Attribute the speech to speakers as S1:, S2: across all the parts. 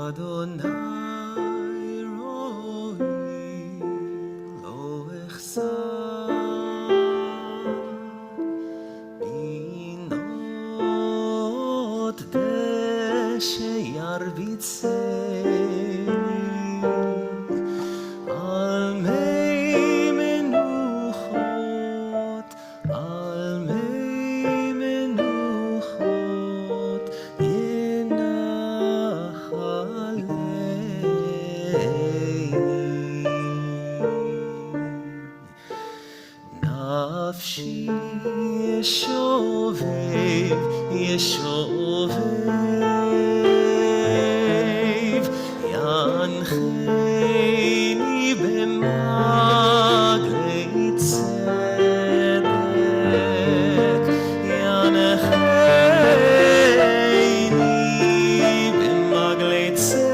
S1: Adonai roi lo echsar binot deshe yarbitzeni al mei menuchot yenach nafshi yeshovev yancheni b'maglei tzedek yancheni b'maglei tzedek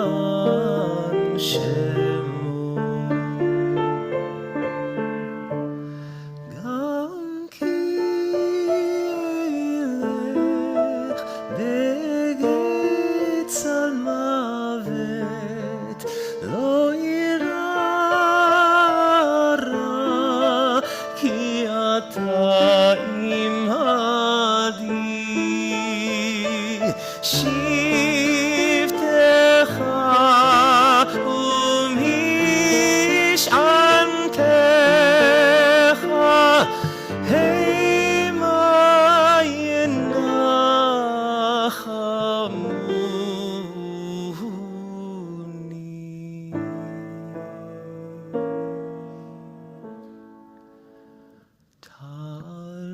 S1: leman shemo gam ki elech begitz al mavet lo ira ra ki ata imadi shivtecha umish'antecha hema yenachamuni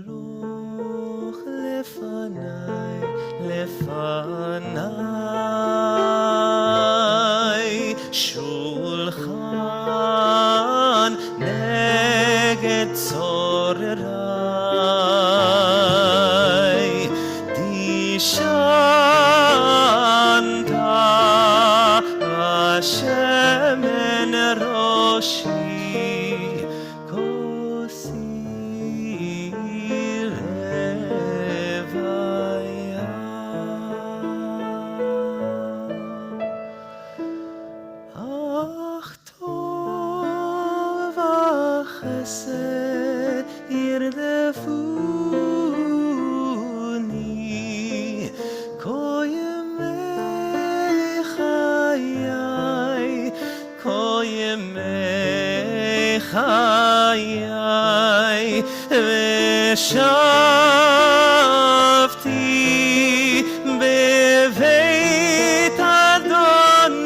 S1: taroch lefanai shulchan neged tzorerai dishanta Hashem en roshi kosi revaya ach tov v'chesed yirdefunni kol yemei chayai v'shavti beveit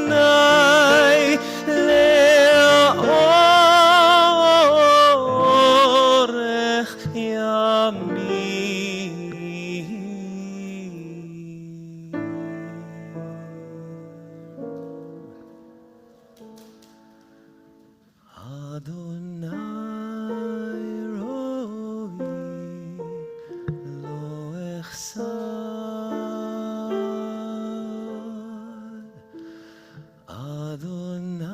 S1: Adonai le'orech Adonai roi lo echsar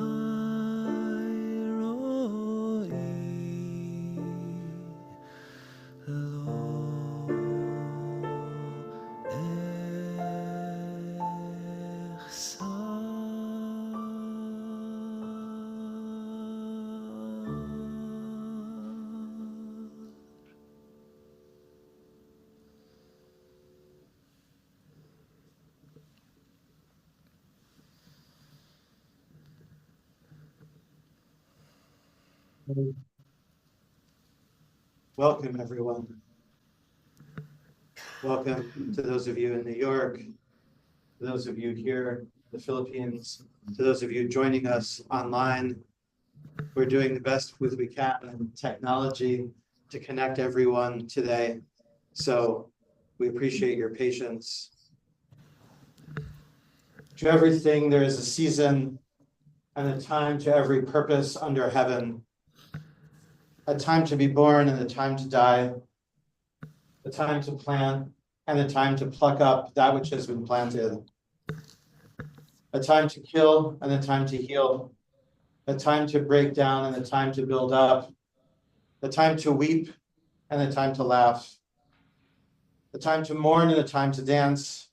S1: Adonai roi lo
S2: Welcome, everyone. Welcome to those of you in New York, to those of you here in the Philippines, to those of you joining us online. We're doing the best with we can in technology to connect everyone today. So we appreciate your patience. To everything, there is a season and a time to every purpose under heaven. A time to be born and a time to die, a time to plant and a time to pluck up that which has been planted. a time to kill and a time to heal, a time to break down and a time to build up, a time to weep and a time to laugh, a time to mourn and a time to dance,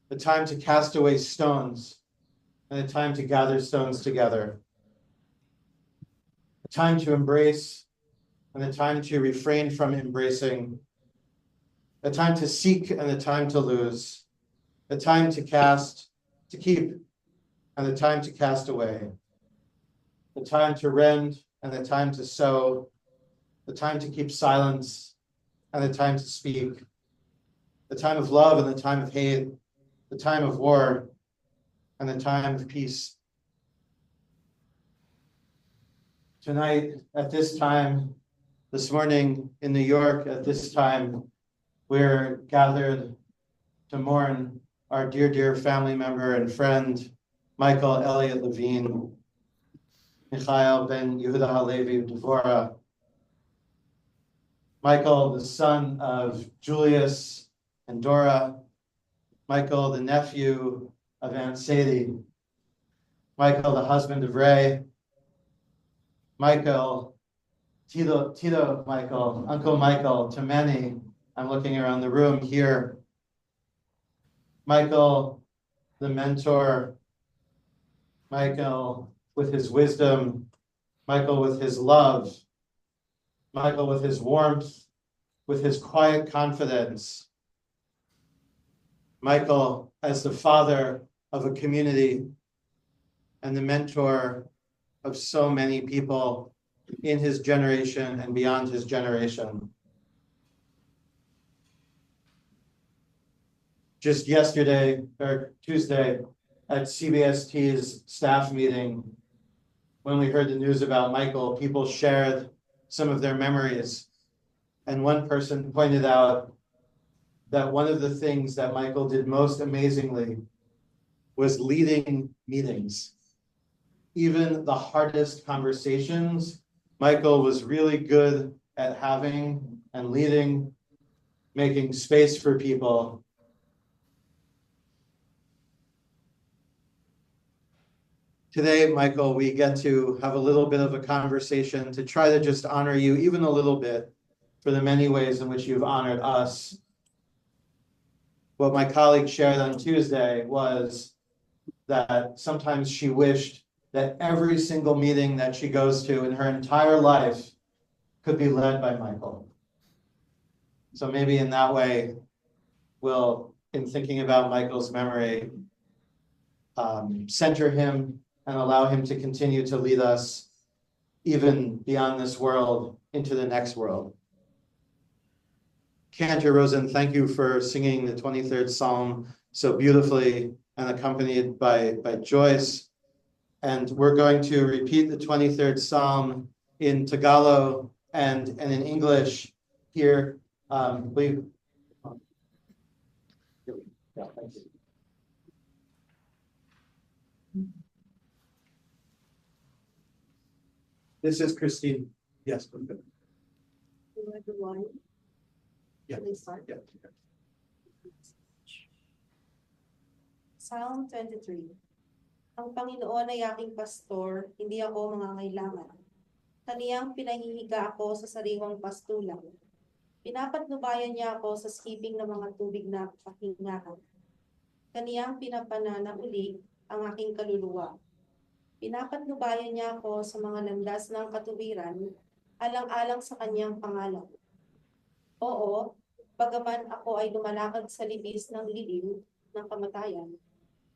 S2: a time to cast away stones and a time to gather stones together, a time to embrace and a time to refrain from embracing, a time to seek and a time to lose, a time to cast, to keep, and a time to cast away, the time to rend and the time to sow, the time to keep silence and the time to speak, the time of love and the time of hate, the time of war and the time of peace. Tonight, at this time, this morning in New York, at this time, we're gathered to mourn our dear, dear family member and friend, Michael Elliot Levine, Michael ben Yehuda Halevi of Devorah. Michael, the son of Julius and Dora. Michael, the nephew of Aunt Sadie. Michael, the husband of Ray. Michael, Tito Michael, Uncle Michael, to many. I'm looking around the room here. Michael, the mentor. Michael, with his wisdom. Michael, with his love. Michael, with his warmth, with his quiet confidence. Michael, as the father of a community and the mentor of so many people in his generation and beyond his generation. Just yesterday, or Tuesday, at CBST's staff meeting, when we heard the news about Michael, people shared some of their memories. And one person pointed out that one of the things that Michael did most amazingly was leading meetings. Even the hardest conversations, Michael was really good at having and leading, making space for people. Today, Michael, we get to have a little bit of a conversation to try to just honor you even a little bit for the many ways in which you've honored us. What my colleague shared on Tuesday was that sometimes she wished that every single meeting that she goes to in her entire life could be led by Michael. So maybe in that way, we'll, in thinking about Michael's memory, center him and allow him to continue to lead us even beyond this world into the next world. Cantor Rosen, thank you for singing the 23rd Psalm so beautifully and accompanied by Joyce. And we're going to repeat the 23rd Psalm in Tagalog and in English here. Yeah, thank you. This is Christine. Yes.
S3: Hello, everyone.
S2: Yeah.
S3: Can I start?
S2: Yeah.
S3: Psalm 23. Ang Panginoon ay aking pastor, hindi ako mangangailangan. Kaniyang pinahihiga ako sa sariwang pastulan. Pinapatnubayan niya ako sa skibing ng mga tubig na pahingahan. Kaniyang pinapananauli ang aking kaluluwa. Pinapatnubayan niya ako sa mga landas ng katuwiran, alang-alang sa kanyang pangalan. Oo, bagaman ako ay lumalakad sa libis ng lilim ng kamatayan,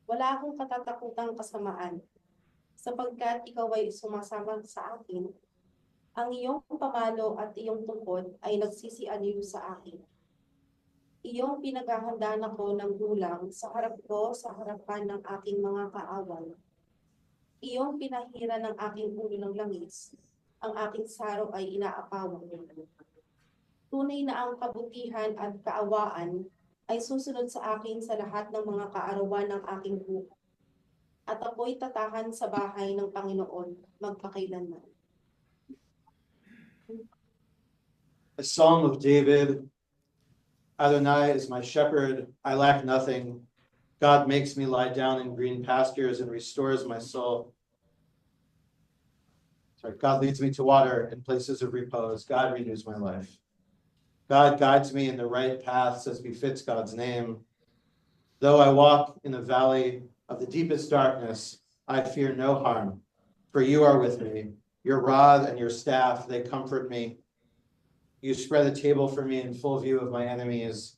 S3: wala akong katatakutang kasamaan, sapagkat ikaw ay sumasama sa akin. Ang iyong pamalo at iyong tungkod ay nagsisialiw sa akin. Iyong pinaghahandaan ako ng gulang sa harap ko sa harapan ng aking mga kaaway. Iyong pinahira ng aking ulo ng langis, ang aking saro ay inaapawan. Tunay na ang kabutihan at kaawaan ay susunod sa akin sa lahat ng mga kaarawan ng aking buhay. At ako'y tatahan sa bahay ng Panginoon magpakailanman.
S2: A Psalm of David. Adonai is my shepherd, I lack nothing. God makes me lie down in green pastures and restores my soul. God leads me to water in places of repose. God renews my life. God guides me in the right paths as befits God's name. Though I walk in the valley of the deepest darkness, I fear no harm, for you are with me. Your rod and your staff, they comfort me. You spread a table for me in full view of my enemies.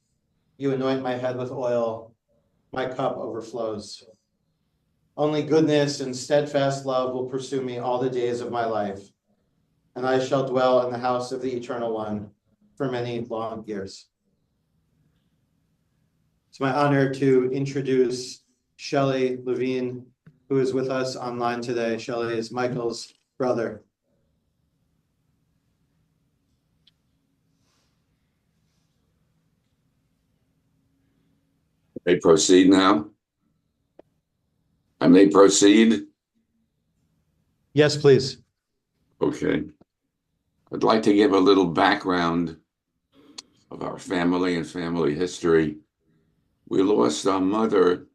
S2: You anoint my head with oil. My cup overflows. Only goodness and steadfast love will pursue me all the days of my life, and I shall dwell in the house of the Eternal One for many long years. It's my honor to introduce Shelley Levine, who is with us online today. Shelley is Michael's brother.
S4: May proceed now? I may proceed?
S2: Yes, please.
S4: Okay. I'd like to give a little background of our family and family history. We lost our mother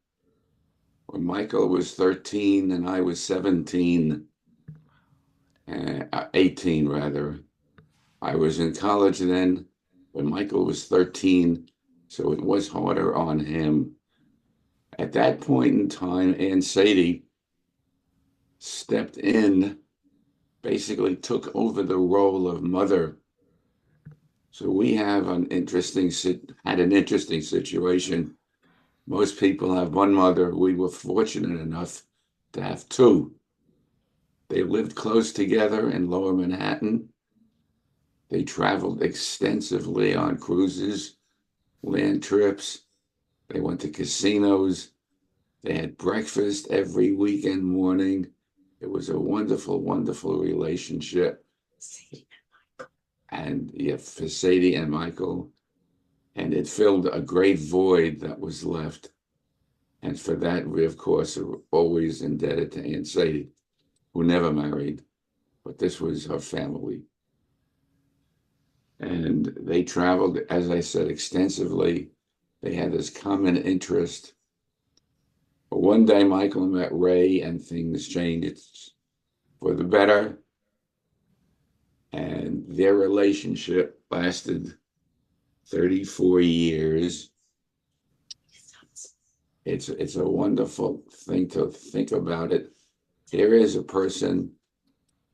S4: when Michael was 13 and I was 17, 18 rather. I was in college then when Michael was 13, so it was harder on him. At that point in time, Aunt Sadie stepped in, basically took over the role of mother. So we have had an interesting situation. Most people have one mother. We were fortunate enough to have two. They lived close together in Lower Manhattan. They traveled extensively on cruises, land trips. They went to casinos. They had breakfast every weekend morning. It was a wonderful, wonderful relationship. And yeah, for Sadie and Michael. And it filled a great void that was left. And for that, we, of course, are always indebted to Aunt Sadie, who never married, but this was her family. And they traveled, as I said, extensively. They had this common interest. But one day, Michael met Ray, and things changed for the better. And their relationship lasted 34 years. It's a wonderful thing to think about it. Here is a person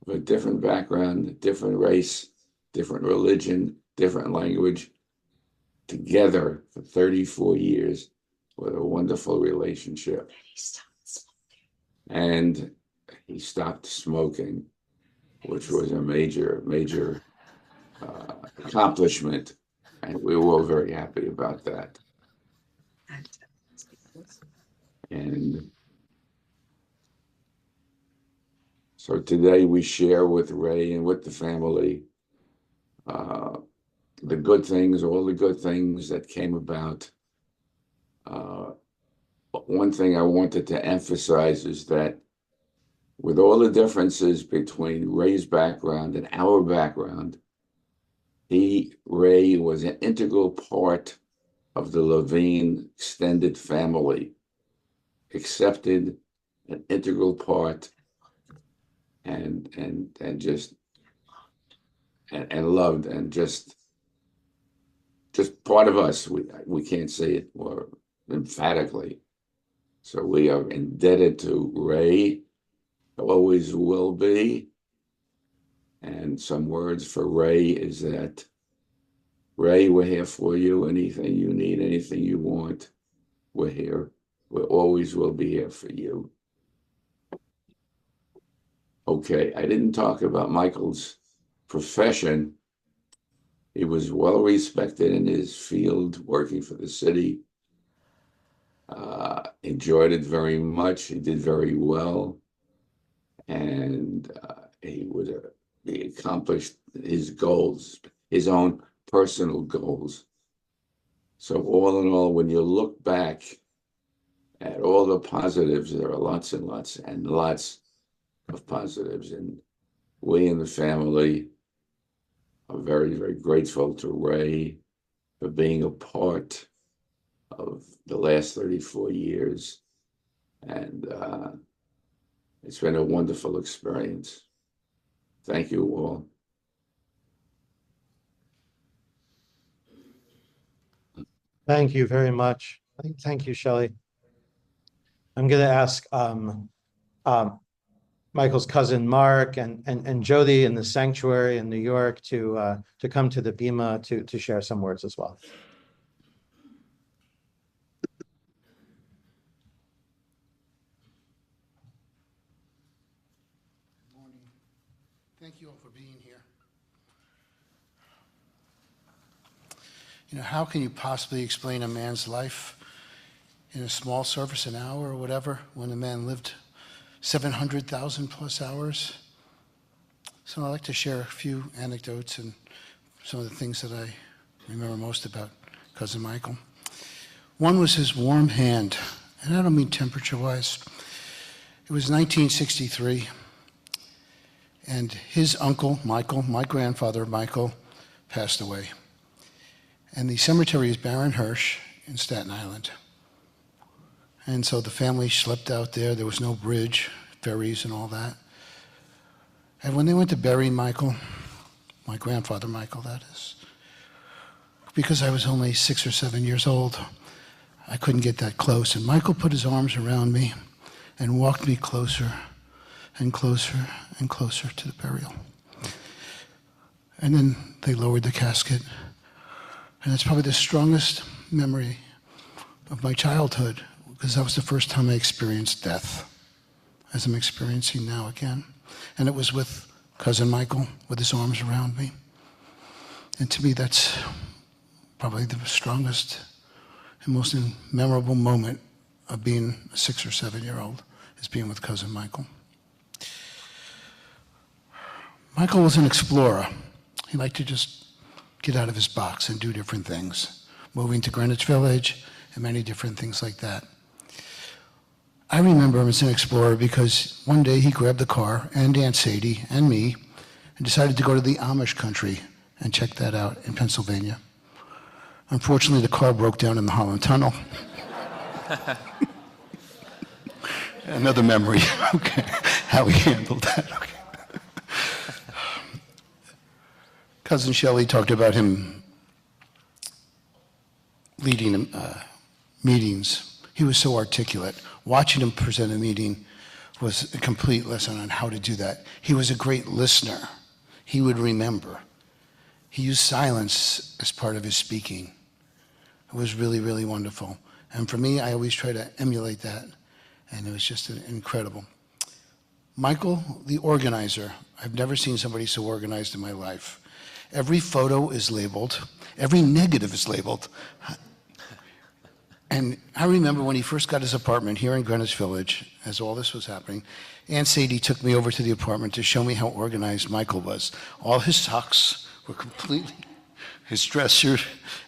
S4: with a different background, different race, different religion, different language, together for 34 years with a wonderful relationship. And he stopped smoking, which was a major accomplishment. And we were all very happy about that. And so today we share with Ray and with the family the good things, all the good things that came about. One thing I wanted to emphasize is that with all the differences between Ray's background and our background, Ray was an integral part of the Levine extended family, accepted, an integral part, and loved, and just part of us. We can't say it more emphatically. So we are indebted to Ray, always will be. And some words for Ray is that, Ray, we're here for you. Anything you need, anything you want, we're here. We always will be here for you. Okay, I didn't talk about Michael's profession. He was well respected in his field, working for the city. Enjoyed it very much. He did very well. And he accomplished his goals, his own personal goals. So all in all, when you look back at all the positives, there are lots and lots and lots of positives. And we in the family are very, very grateful to Ray for being a part of the last 34 years. And it's been a wonderful experience. Thank you all.
S2: Thank you very much. Thank you, Shelley. I'm going to ask Michael's cousin Mark and Jody in the sanctuary in New York to come to the Bima to share some words as well.
S5: Good morning. Thank you all for being here. You know, how can you possibly explain a man's life in a small service, an hour or whatever, when a man lived 700,000 plus hours? So I'd like to share a few anecdotes and some of the things that I remember most about Cousin Michael. One was his warm hand, and I don't mean temperature-wise. It was 1963, and his uncle, Michael, my grandfather, Michael, passed away. And the cemetery is Baron Hirsch in Staten Island. And so the family schlepped out there. There was no bridge, ferries and all that. And when they went to bury Michael, my grandfather Michael, that is, because I was only 6 or 7 years old, I couldn't get that close. And Michael put his arms around me and walked me closer and closer and closer to the burial. And then they lowered the casket. And it's probably the strongest memory of my childhood, because that was the first time I experienced death, as I'm experiencing now again. And it was with Cousin Michael, with his arms around me. And to me, that's probably the strongest and most memorable moment of being a 6 or 7 year old, is being with Cousin Michael. Michael was an explorer. He liked to just get out of his box and do different things, moving to Greenwich Village and many different things like that. I remember him as an explorer because one day he grabbed the car and Aunt Sadie and me and decided to go to the Amish country and check that out in Pennsylvania. Unfortunately, the car broke down in the Holland Tunnel. Another memory, okay, how he handled that, okay. Cousin Shelley talked about him leading meetings. He was so articulate. Watching him present a meeting was a complete lesson on how to do that. He was a great listener. He would remember. He used silence as part of his speaking. It was really, really wonderful. And for me, I always try to emulate that. And it was just incredible. Michael, the organizer. I've never seen somebody so organized in my life. Every photo is labeled. Every negative is labeled. And I remember when he first got his apartment here in Greenwich Village, as all this was happening, Aunt Sadie took me over to the apartment to show me how organized Michael was. All his socks were completely, his dresser,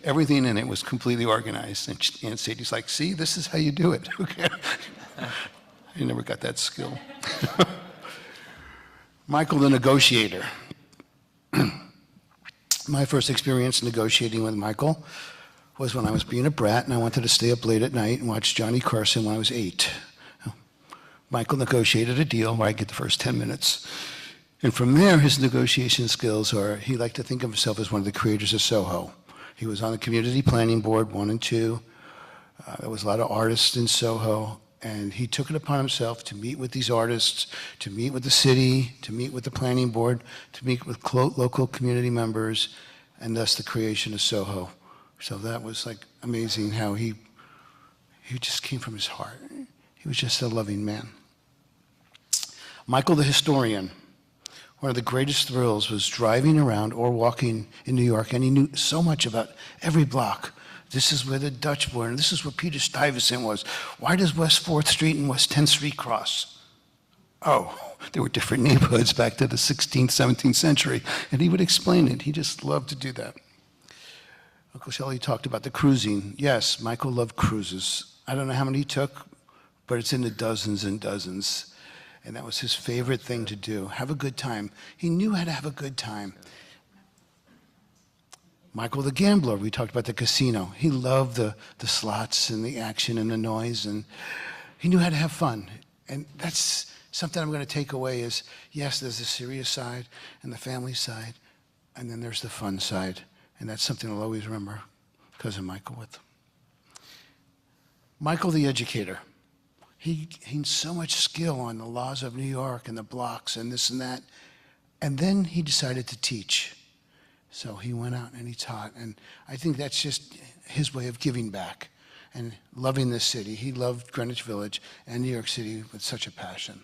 S5: everything in it was completely organized. And Aunt Sadie's like, see, this is how you do it. Okay. I never got that skill. Michael, the negotiator. My first experience negotiating with Michael was when I was being a brat and I wanted to stay up late at night and watch Johnny Carson when I was 8. Michael negotiated a deal where I get the first 10 minutes. And from there, his negotiation skills are, he liked to think of himself as one of the creators of Soho. He was on the community planning board 1 and 2. There was a lot of artists in Soho. And he took it upon himself to meet with these artists, to meet with the city, to meet with the planning board, to meet with local community members, and thus the creation of Soho. So that was like amazing how he just came from his heart. He was just a loving man. Michael the historian. One of the greatest thrills was driving around or walking in New York, and he knew so much about every block. This is where the Dutch were, and this is where Peter Stuyvesant was. Why does West 4th Street and West 10th Street cross? Oh, there were different neighborhoods back to the 16th, 17th century, and he would explain it. He just loved to do that. Uncle Shelley talked about the cruising. Yes, Michael loved cruises. I don't know how many he took, but it's in the dozens and dozens. And that was his favorite thing to do, have a good time. He knew how to have a good time. Michael the gambler, we talked about the casino. He loved the slots and the action and the noise, and he knew how to have fun. And that's something I'm going to take away is, yes, there's the serious side and the family side, and then there's the fun side. And that's something I'll always remember Cousin Michael with. Michael the educator. He had so much skill on the laws of New York and the blocks and this and that. And then he decided to teach. So he went out and he taught. And I think that's just his way of giving back and loving this city. He loved Greenwich Village and New York City with such a passion.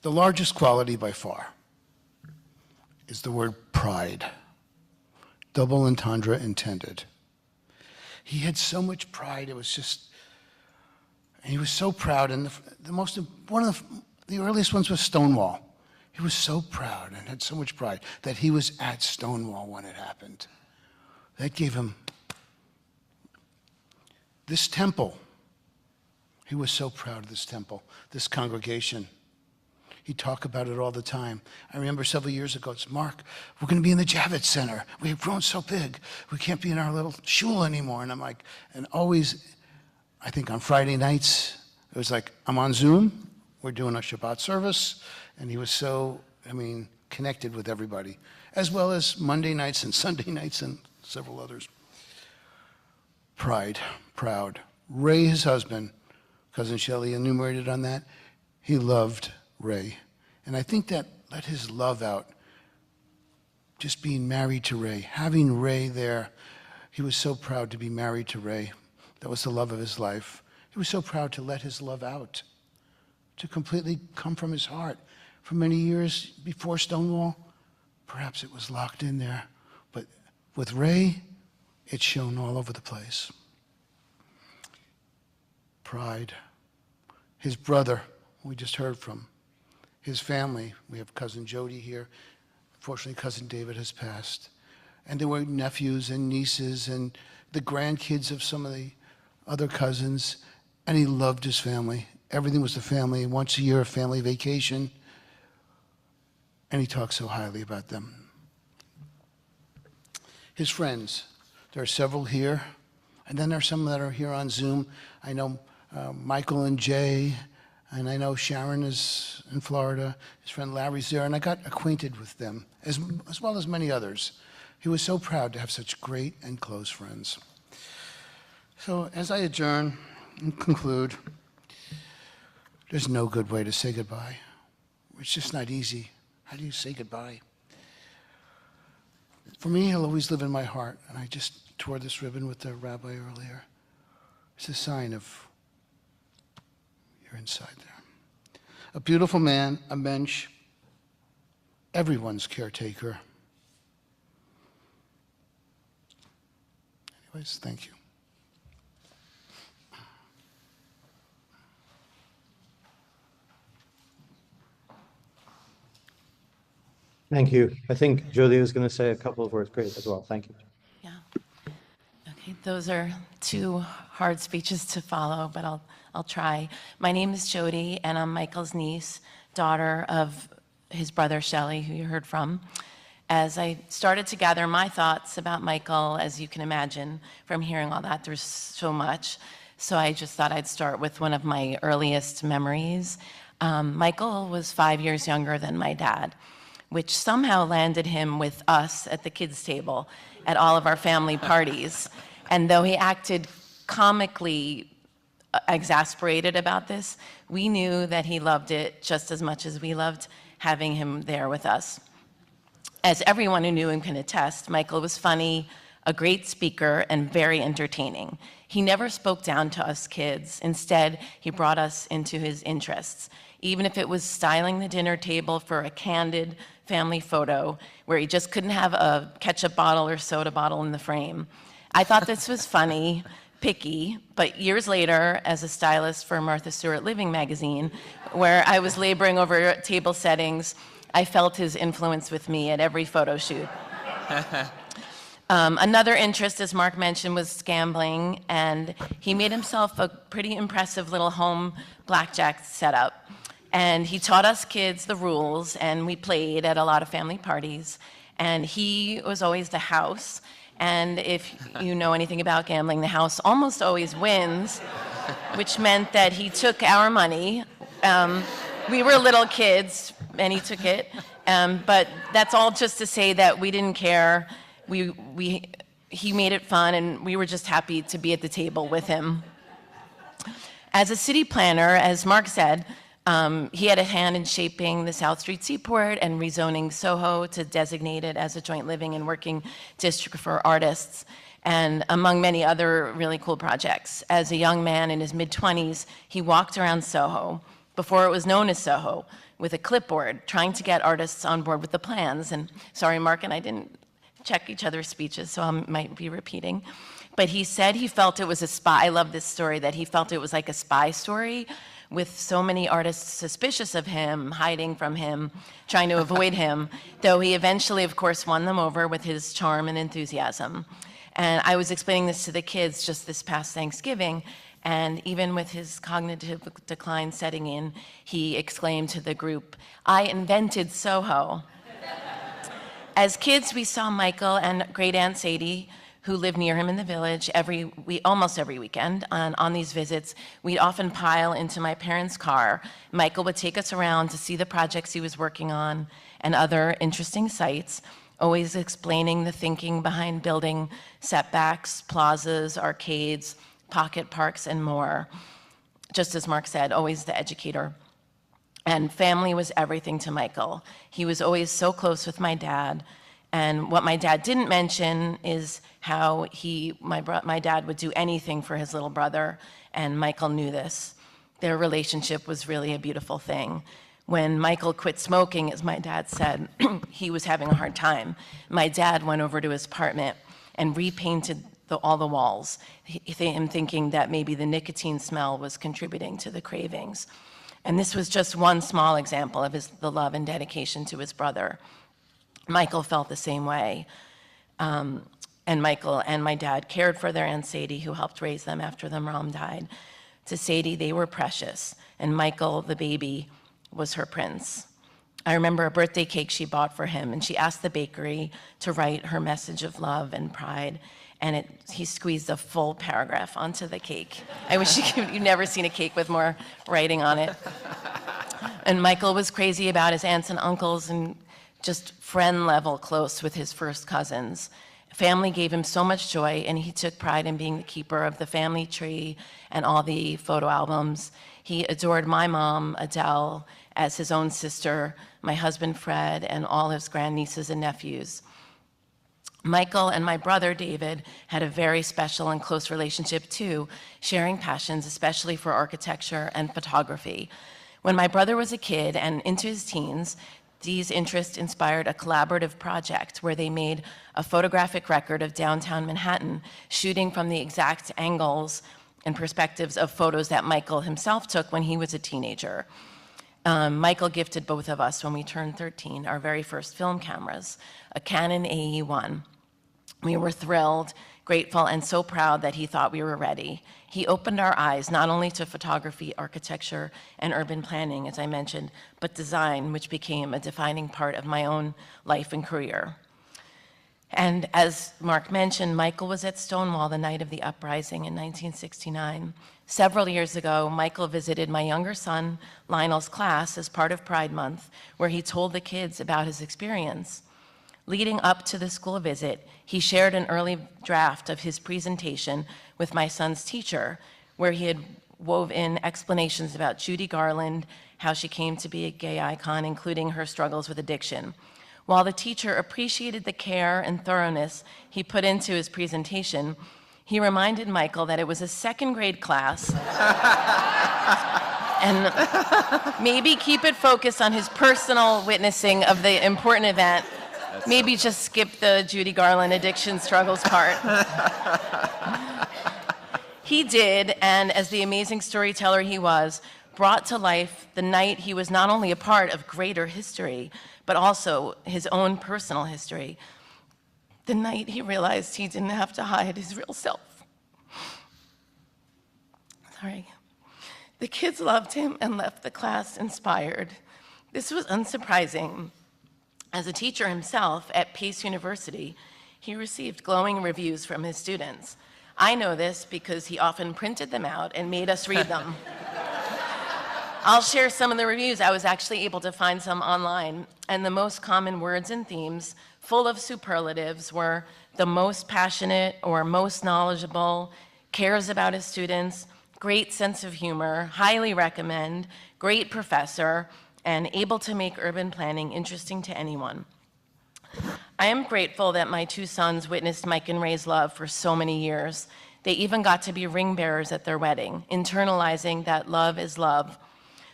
S5: The largest quality by far is the word pride. Double entendre intended. He had so much pride. It was just, and he was so proud. And one of the earliest ones was Stonewall. He was so proud and had so much pride that he was at Stonewall when it happened. That gave him this temple. He was so proud of this temple, this congregation. He'd talk about it all the time. I remember several years ago, it's Mark, we're going to be in the Javits Center. We've grown so big. We can't be in our little shul anymore. And I'm like, and always, I think on Friday nights, it was like, I'm on Zoom. We're doing a Shabbat service. And he was so, connected with everybody, as well as Monday nights and Sunday nights and several others. Pride, proud. Ray, his husband, Cousin Shelley enumerated on that. He loved Ray. And I think that let his love out, just being married to Ray, having Ray there. He was so proud to be married to Ray. That was the love of his life. He was so proud to let his love out, to completely come from his heart. For many years before Stonewall, perhaps it was locked in there. But with Ray, it shone all over the place. Pride. His brother, we just heard from. His family, we have Cousin Jody here. Unfortunately, Cousin David has passed. And there were nephews and nieces and the grandkids of some of the other cousins. And he loved his family. Everything was the family. Once a year, a family vacation. And he talked so highly about them. His friends, there are several here. And then there are some that are here on Zoom. I know Michael and Jay. And I know Sharon is in Florida. His friend Larry's there. And I got acquainted with them, as well as many others. He was so proud to have such great and close friends. So as I adjourn and conclude, there's no good way to say goodbye. It's just not easy. How do you say goodbye? For me, he'll always live in my heart. And I just tore this ribbon with the rabbi earlier. It's a sign of you're inside there. A beautiful man, a mensch, everyone's caretaker. Anyways, thank you.
S2: Thank you. I think Jody was going to say a couple of words. Great as well. Thank you.
S6: Yeah. Okay, those are two hard speeches to follow, but I'll try. My name is Jody, and I'm Michael's niece, daughter of his brother Shelley, who you heard from. As I started to gather my thoughts about Michael, as you can imagine, from hearing all that, there's so much. So I just thought I'd start with one of my earliest memories. Michael was 5 years younger than my dad, which somehow landed him with us at the kids' table at all of our family parties. And though he acted comically exasperated about this, we knew that he loved it just as much as we loved having him there with us. As everyone who knew him can attest, Michael was funny, a great speaker, and very entertaining. He never spoke down to us kids. Instead, he brought us into his interests, even if it was styling the dinner table for a candid family photo where he just couldn't have a ketchup bottle or soda bottle in the frame. I thought this was funny, picky, but years later, as a stylist for Martha Stewart Living magazine, where I was laboring over table settings, I felt his influence with me at every photo shoot. Another interest, as Mark mentioned, was gambling, and he made himself a pretty impressive little home blackjack setup. And he taught us kids the rules, and we played at a lot of family parties. and he was always the house. And if you know anything about gambling, the house almost always wins, which meant that he took our money. We were little kids, and he took it. But that's all just to say that we didn't care. He made it fun, and we were just happy to be at the table with him. As a city planner, as Mark said, he had a hand in shaping the South Street Seaport and rezoning Soho to designate it as a joint living and working district for artists, and among many other really cool projects. As a young man in his mid-20s, he walked around Soho, before it was known as Soho, with a clipboard, trying to get artists on board with the plans. And sorry, Mark and I didn't check each other's speeches, so I might be repeating. But he said he felt it was a spy. I love this story, that he felt it was like a spy story, with so many artists suspicious of him, hiding from him, trying to avoid him, though he eventually, of course, won them over with his charm and enthusiasm. And I was explaining this to the kids just this past Thanksgiving, and even with his cognitive decline setting in, he exclaimed to the group, "I invented Soho." As kids, we saw Michael and Great Aunt Sadie, who lived near him in the village, almost every weekend. On these visits, we'd often pile into my parents' car. Michael would take us around to see the projects he was working on and other interesting sites, always explaining the thinking behind building setbacks, plazas, arcades, pocket parks, and more. Just as Mark said, always the educator. And family was everything to Michael. He was always so close with my dad. And what my dad didn't mention is how my dad would do anything for his little brother, and Michael knew this. Their relationship was really a beautiful thing. When Michael quit smoking, as my dad said, he was having a hard time. My dad went over to his apartment and repainted all the walls, him thinking that maybe the nicotine smell was contributing to the cravings. And this was just one small example of the love and dedication to his brother. Michael felt the same way. And Michael and my dad cared for their Aunt Sadie, who helped raise them after their mom died. To Sadie, they were precious, and Michael, the baby, was her prince. I remember a birthday cake she bought for him, and she asked the bakery to write her message of love and pride, and he squeezed a full paragraph onto the cake. I wish you'd never seen a cake with more writing on it. And Michael was crazy about his aunts and uncles and just friend level close with his first cousins. Family gave him so much joy, and he took pride in being the keeper of the family tree and all the photo albums. He adored my mom, Adele, as his own sister, my husband, Fred, and all his grandnieces and nephews. Michael and my brother, David, had a very special and close relationship too, sharing passions, especially for architecture and photography. When my brother was a kid and into his teens, these interests inspired a collaborative project where they made a photographic record of downtown Manhattan, shooting from the exact angles and perspectives of photos that Michael himself took when he was a teenager. Michael gifted both of us, when we turned 13, our very first film cameras, a Canon AE-1. We were thrilled, grateful, and so proud that he thought we were ready. He opened our eyes not only to photography, architecture, and urban planning, as I mentioned, but design, which became a defining part of my own life and career. And as Mark mentioned, Michael was at Stonewall the night of the uprising in 1969. Several years ago, Michael visited my younger son, Lionel's class, as part of Pride Month, where he told the kids about his experience. Leading up to the school visit, he shared an early draft of his presentation with my son's teacher, where he had wove in explanations about Judy Garland, how she came to be a gay icon, including her struggles with addiction. While the teacher appreciated the care and thoroughness he put into his presentation, he reminded Michael that it was a second grade class and maybe keep it focused on his personal witnessing of the important event. Maybe just skip the Judy Garland addiction struggles part. He did, and as the amazing storyteller he was, brought to life the night he was not only a part of greater history, but also his own personal history. The night he realized he didn't have to hide his real self. Sorry. The kids loved him and left the class inspired. This was unsurprising. As a teacher himself at Pace University, he received glowing reviews from his students. I know this because he often printed them out and made us read them. I'll share some of the reviews. I was actually able to find some online, and the most common words and themes, full of superlatives, were the most passionate or most knowledgeable, cares about his students, great sense of humor, highly recommend, great professor, and able to make urban planning interesting to anyone. I am grateful that my two sons witnessed Mike and Ray's love for so many years. They even got to be ring bearers at their wedding, internalizing that love is love.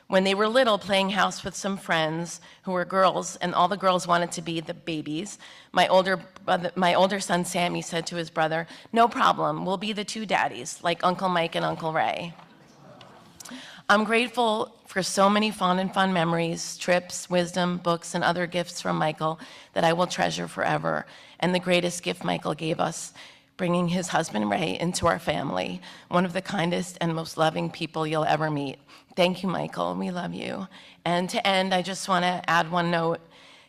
S6: When they were little, playing house with some friends who were girls, and all the girls wanted to be the babies, my older son Sammy said to his brother, "No problem, we'll be the two daddies, like Uncle Mike and Uncle Ray." I'm grateful for so many fond and fun memories, trips, wisdom, books, and other gifts from Michael that I will treasure forever. And the greatest gift Michael gave us, bringing his husband Ray into our family, one of the kindest and most loving people you'll ever meet. Thank you, Michael. We love you. And to end, I just want to add one note.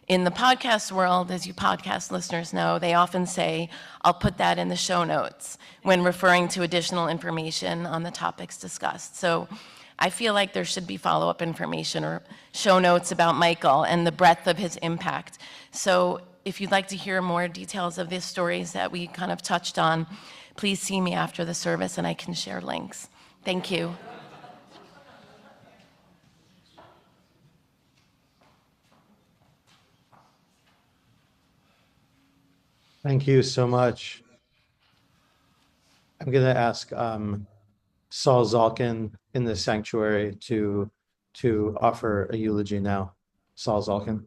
S6: In the podcast world, as you podcast listeners know, they often say, "I'll put that in the show notes," when referring to additional information on the topics discussed. So I feel like there should be follow-up information or show notes about Michael and the breadth of his impact. So if you'd like to hear more details of these stories that we kind of touched on, please see me after the service and I can share links. Thank you.
S2: Thank you so much. I'm going to ask Saul Zalkin in the sanctuary to offer a eulogy now. Saul Zalkin.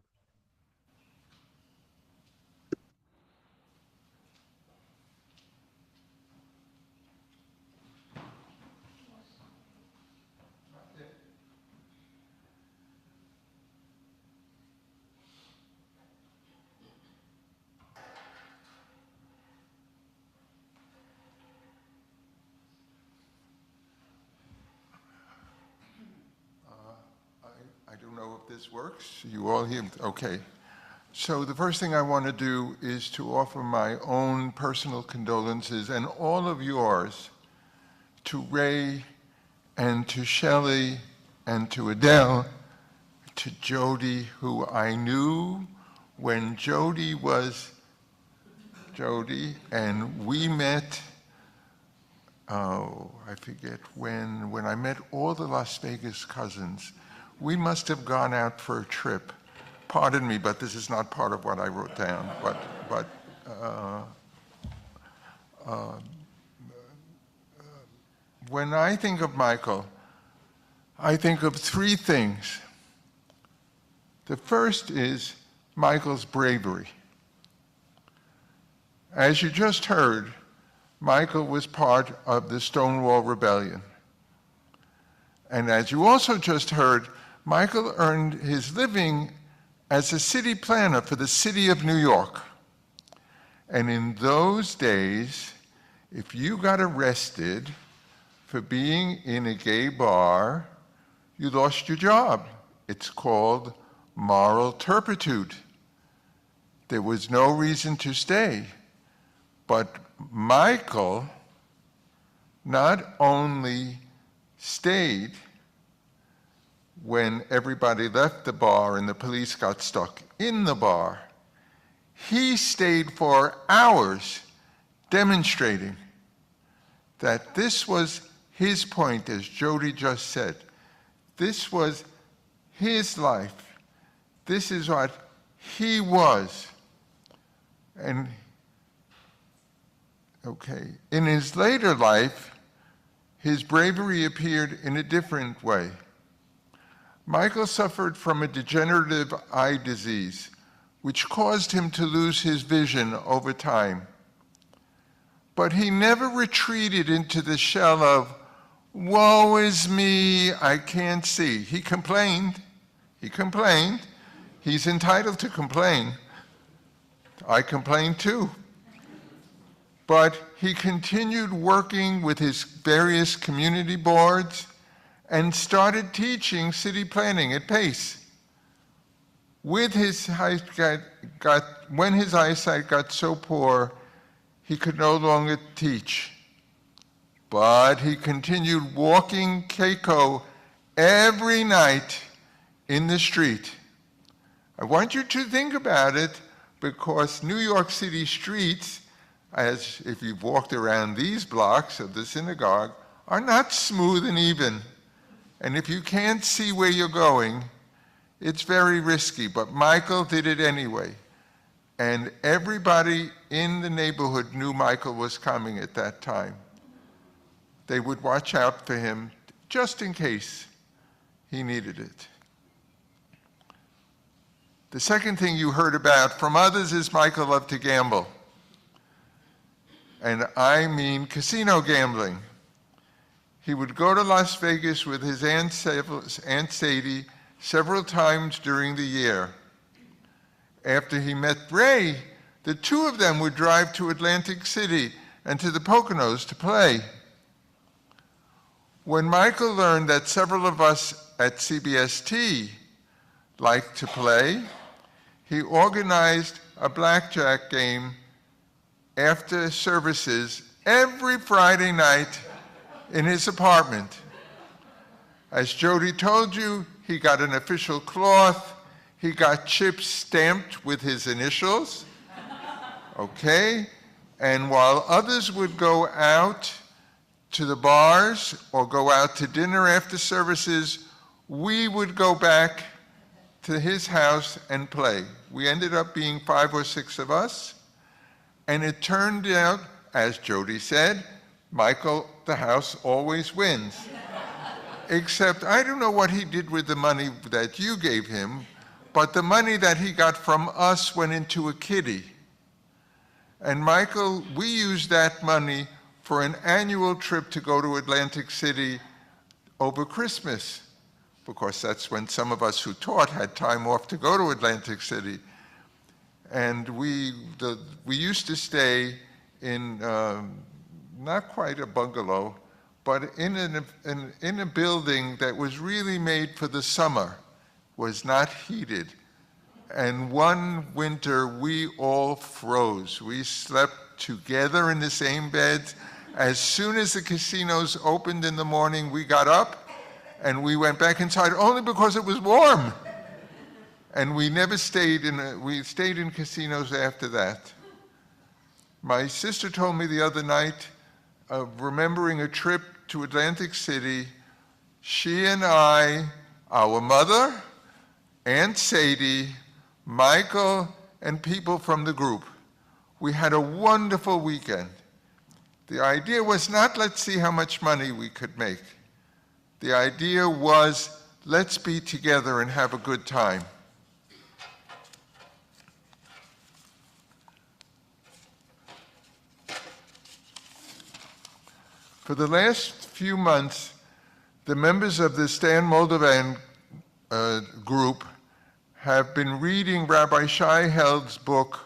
S7: I don't know if this works. You all hear? Okay. So the first thing I want to do is to offer my own personal condolences and all of yours to Ray and to Shelley and to Adele, to Jody, who I knew when Jody was Jody, and we met, I forget when I met all the Las Vegas cousins. We must have gone out for a trip. Pardon me, but this is not part of what I wrote down. When I think of Michael, I think of three things. The first is Michael's bravery. As you just heard, Michael was part of the Stonewall Rebellion. And as you also just heard, Michael earned his living as a city planner for the city of New York. And in those days, if you got arrested for being in a gay bar, you lost your job. It's called moral turpitude. There was no reason to stay. But Michael not only stayed when everybody left the bar and the police got stuck in the bar, he stayed for hours demonstrating that this was his point, as Jody just said. This was his life. This is what he was. And okay, in his later life, his bravery appeared in a different way. Michael suffered from a degenerative eye disease, which caused him to lose his vision over time. But he never retreated into the shell of, woe is me, I can't see. He complained. He's entitled to complain. I complain too. But he continued working with his various community boards and started teaching city planning at Pace. When his eyesight got so poor, he could no longer teach. But he continued walking Keiko every night in the street. I want you to think about it, because New York City streets, as if you've walked around these blocks of the synagogue, are not smooth and even. And if you can't see where you're going, it's very risky. But Michael did it anyway. And everybody in the neighborhood knew Michael was coming at that time. They would watch out for him just in case he needed it. The second thing you heard about from others is Michael loved to gamble. And I mean casino gambling. He would go to Las Vegas with his Aunt Sadie several times during the year. After he met Ray, the two of them would drive to Atlantic City and to the Poconos to play. When Michael learned that several of us at CBST liked to play, he organized a blackjack game after services every Friday night in his apartment. As Jody told you, he got an official cloth. He got chips stamped with his initials, okay? And while others would go out to the bars or go out to dinner after services, we would go back to his house and play. We ended up being 5 or 6 of us, and it turned out, as Jody said, Michael, the house always wins. Except I don't know what he did with the money that you gave him, but the money that he got from us went into a kitty. And Michael, we used that money for an annual trip to go to Atlantic City over Christmas, because that's when some of us who taught had time off to go to Atlantic City. And we used to stay in not quite a bungalow, but in a building that was really made for the summer, was not heated. And one winter, we all froze. We slept together in the same beds. As soon as the casinos opened in the morning, we got up and we went back inside only because it was warm. And we never stayed we stayed in casinos after that. My sister told me the other night, remembering a trip to Atlantic City, she and I, our mother, Aunt Sadie, Michael, and people from the group, we had a wonderful weekend. The idea was not, let's see how much money we could make. The idea was, let's be together and have a good time. For the last few months, the members of the Stan Moldovan group have been reading Rabbi Shai Held's book,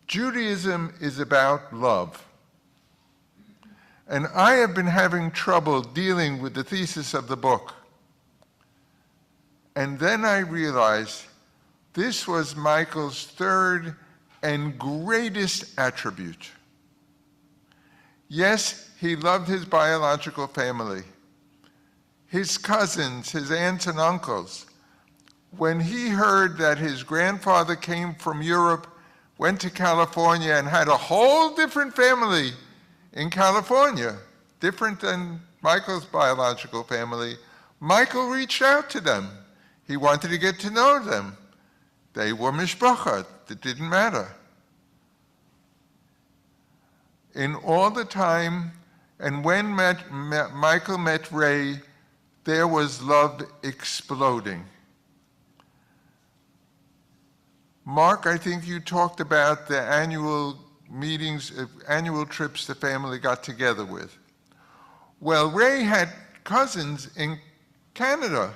S7: Judaism is About Love. And I have been having trouble dealing with the thesis of the book. And then I realized this was Michael's third and greatest attribute. Yes, he loved his biological family, his cousins, his aunts and uncles. When he heard that his grandfather came from Europe, went to California, and had a whole different family in California, different than Michael's biological family, Michael reached out to them. He wanted to get to know them. They were mishpacha. It didn't matter. In all the time, and when Michael met Ray, there was love exploding. Mark, I think you talked about the annual meetings, annual trips the family got together with. Well, Ray had cousins in Canada,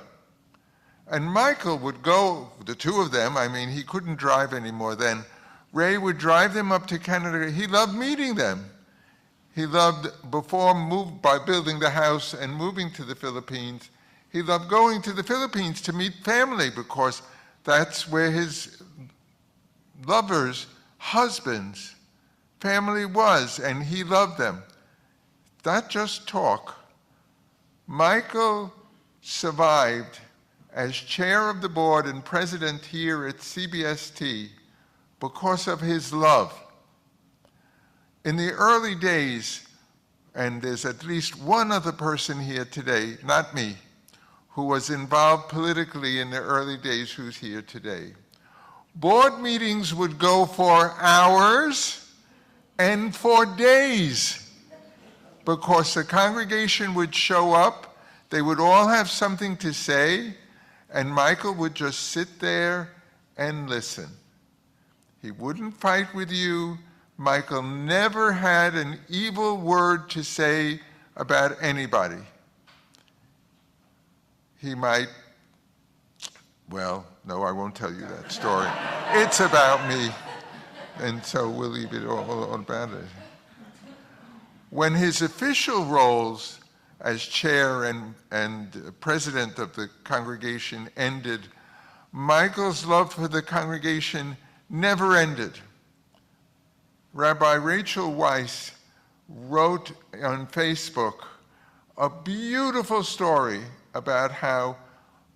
S7: and Michael would go, the two of them, I mean, he couldn't drive anymore then. Ray would drive them up to Canada. He loved meeting them. He loved, by building the house and moving to the Philippines, he loved going to the Philippines to meet family, because That's where his lovers, husbands, family was, and he loved them. Not just talk. Michael survived as chair of the board and president here at CBST because of his love. In the early days, and there's at least one other person here today, not me, who was involved politically in the early days who's here today. Board meetings would go for hours and for days because the congregation would show up, they would all have something to say, and Michael would just sit there and listen. He wouldn't fight with you. Michael never had an evil word to say about anybody. He might, well, no, I won't tell you that story. It's about me, and so we'll leave it all about it. When his official roles as chair and president of the congregation ended, Michael's love for the congregation never ended. Rabbi Rachel Weiss wrote on Facebook a beautiful story about how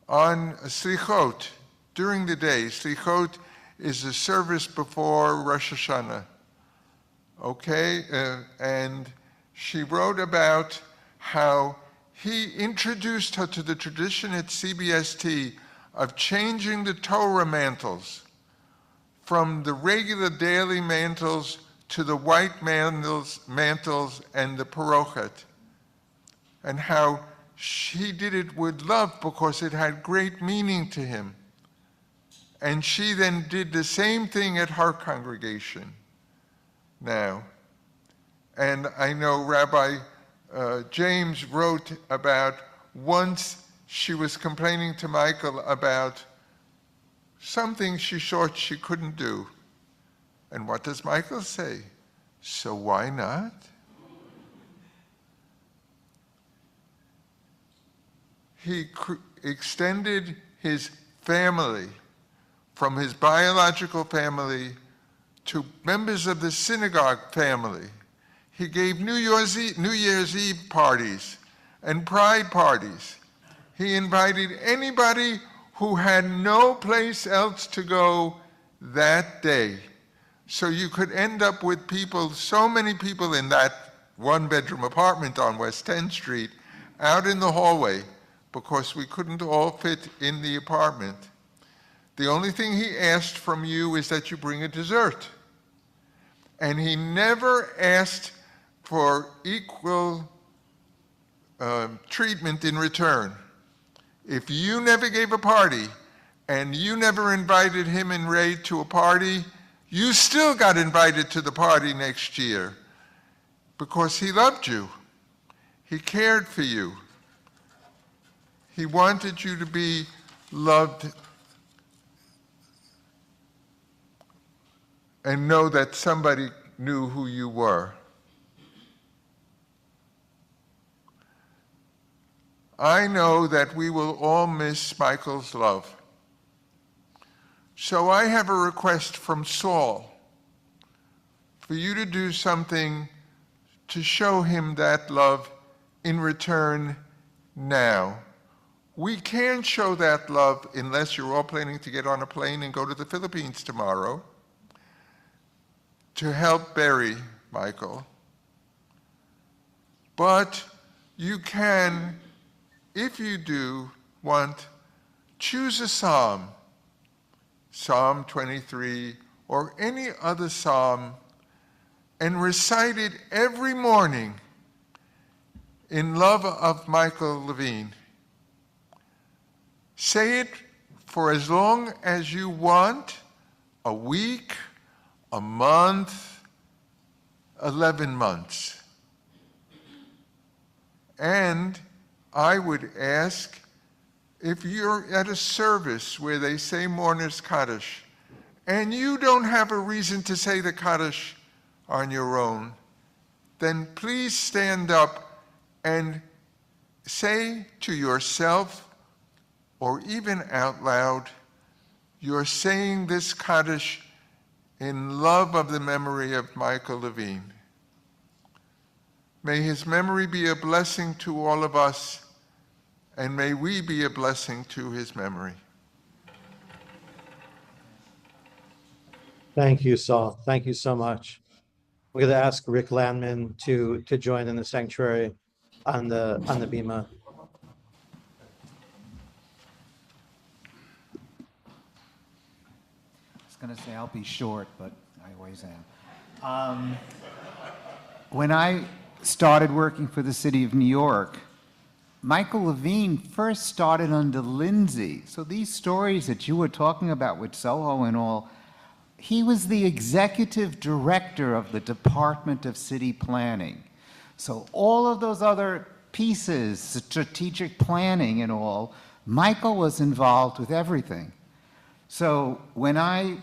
S7: on Slichot, during the day, Slichot is a service before Rosh Hashanah, okay? And she wrote about how he introduced her to the tradition at CBST of changing the Torah mantles from the regular daily mantles to the white mantles and the parochet, and how she did it with love because it had great meaning to him. And she then did the same thing at her congregation now. And I know Rabbi James wrote about once she was complaining to Michael about something she thought she couldn't do. And what does Michael say? So why not? He extended his family from his biological family to members of the synagogue family. He gave New Year's Eve parties and pride parties. He invited anybody who had no place else to go that day. So you could end up with people, so many people in that one-bedroom apartment on West 10th Street, out in the hallway, because we couldn't all fit in the apartment. The only thing he asked from you is that you bring a dessert. And he never asked for equal treatment in return. If you never gave a party and you never invited him and Ray to a party, you still got invited to the party next year because he loved you. He cared for you. He wanted you to be loved and know that somebody knew who you were. I know that we will all miss Michael's love. So I have a request from Saul for you to do something to show him that love in return now. We can't show that love unless you're all planning to get on a plane and go to the Philippines tomorrow to help bury Michael. But you can, if you do want, choose a psalm, Psalm 23 or any other psalm, and recite it every morning in love of Michael Levine. Say it for as long as you want, a week, a month, 11 months. And I would ask, if you're at a service where they say Mourner's Kaddish, and you don't have a reason to say the Kaddish on your own, then please stand up and say to yourself, or even out loud, you're saying this Kaddish in love of the memory of Michael Levine. May his memory be a blessing to all of us, and may we be a blessing to his memory.
S2: Thank you, Saul. Thank you so much. We're going to ask Rick Landman to join in the sanctuary on the bima.
S8: I was going to say I'll be short, but I always am. When I started working for the city of New York, Michael Levine first started under Lindsay. So these stories that you were talking about with Soho and all, he was the executive director of the Department of City Planning. So all of those other pieces, strategic planning and all, Michael was involved with everything. So when I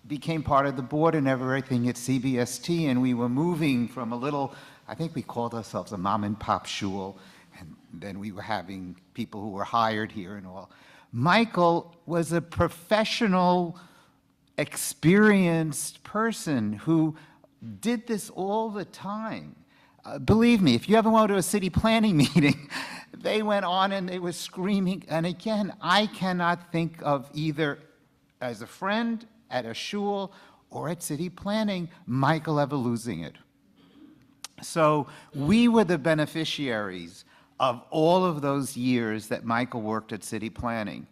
S8: became part of the board and everything at CBST, and we were moving from a little, I think we called ourselves a mom and pop shul, and then we were having people who were hired here and all. Michael was a professional, experienced person who did this all the time. Believe me, if you ever went to a city planning meeting, they went on and they were screaming. And again, I cannot think of either as a friend at a shul or at city planning, Michael ever losing it. So we were the beneficiaries of all of those years that Michael worked at city planning.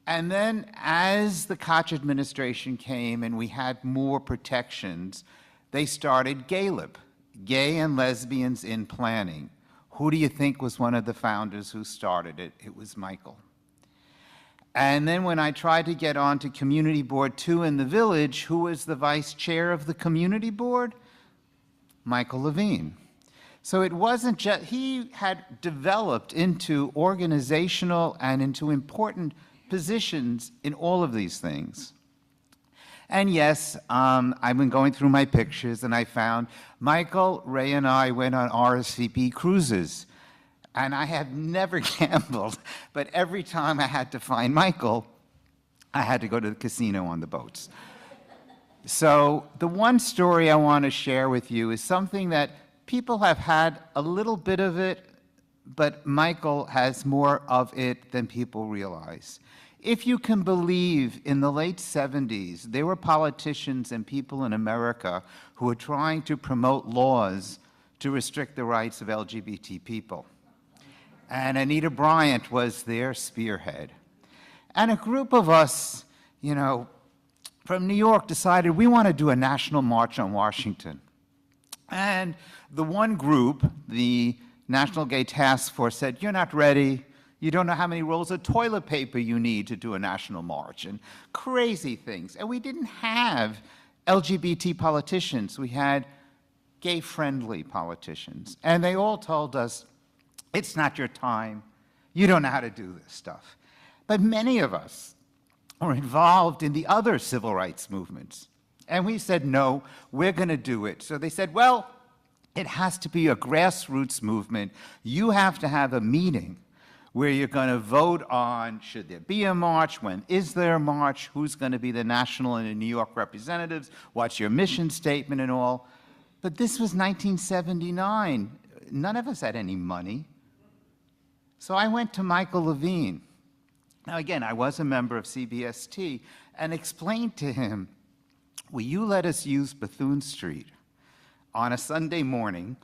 S8: And then as the Koch administration came and we had more protections, they started GALEP, Gay and Lesbians in Planning. Who do you think was one of the founders who started it? It was Michael. And then when I tried to get on to Community Board 2 in the village, who was the vice chair of the community board? Michael Levine. So it wasn't just, he had developed into organizational and into important positions in all of these things. And yes, I've been going through my pictures and I found Michael, Ray, and I went on RSVP cruises. And I have never gambled, but every time I had to find Michael, I had to go to the casino on the boats. So the one story I want to share with you is something that people have had a little bit of it, but Michael has more of it than people realize. If you can believe, in the late 70s, there were politicians and people in America who were trying to promote laws to restrict the rights of LGBT people. And Anita Bryant was their spearhead. And a group of us, you know, from New York decided we want to do a national march on Washington. And the one group, the National Gay Task Force, said, you're not ready. You don't know how many rolls of toilet paper you need to do a national march, and crazy things. And we didn't have LGBT politicians. We had gay-friendly politicians. And they all told us, it's not your time. You don't know how to do this stuff. But many of us were involved in the other civil rights movements. And we said, no, we're going to do it. So they said, well, it has to be a grassroots movement. You have to have a meeting where you're going to vote on, should there be a march, when is there a march, who's going to be the national and the New York representatives, what's your mission statement and all. But this was 1979. None of us had any money. So I went to Michael Levine. Now again, I was a member of CBST, and explained to him, will you let us use Bethune Street on a Sunday morning?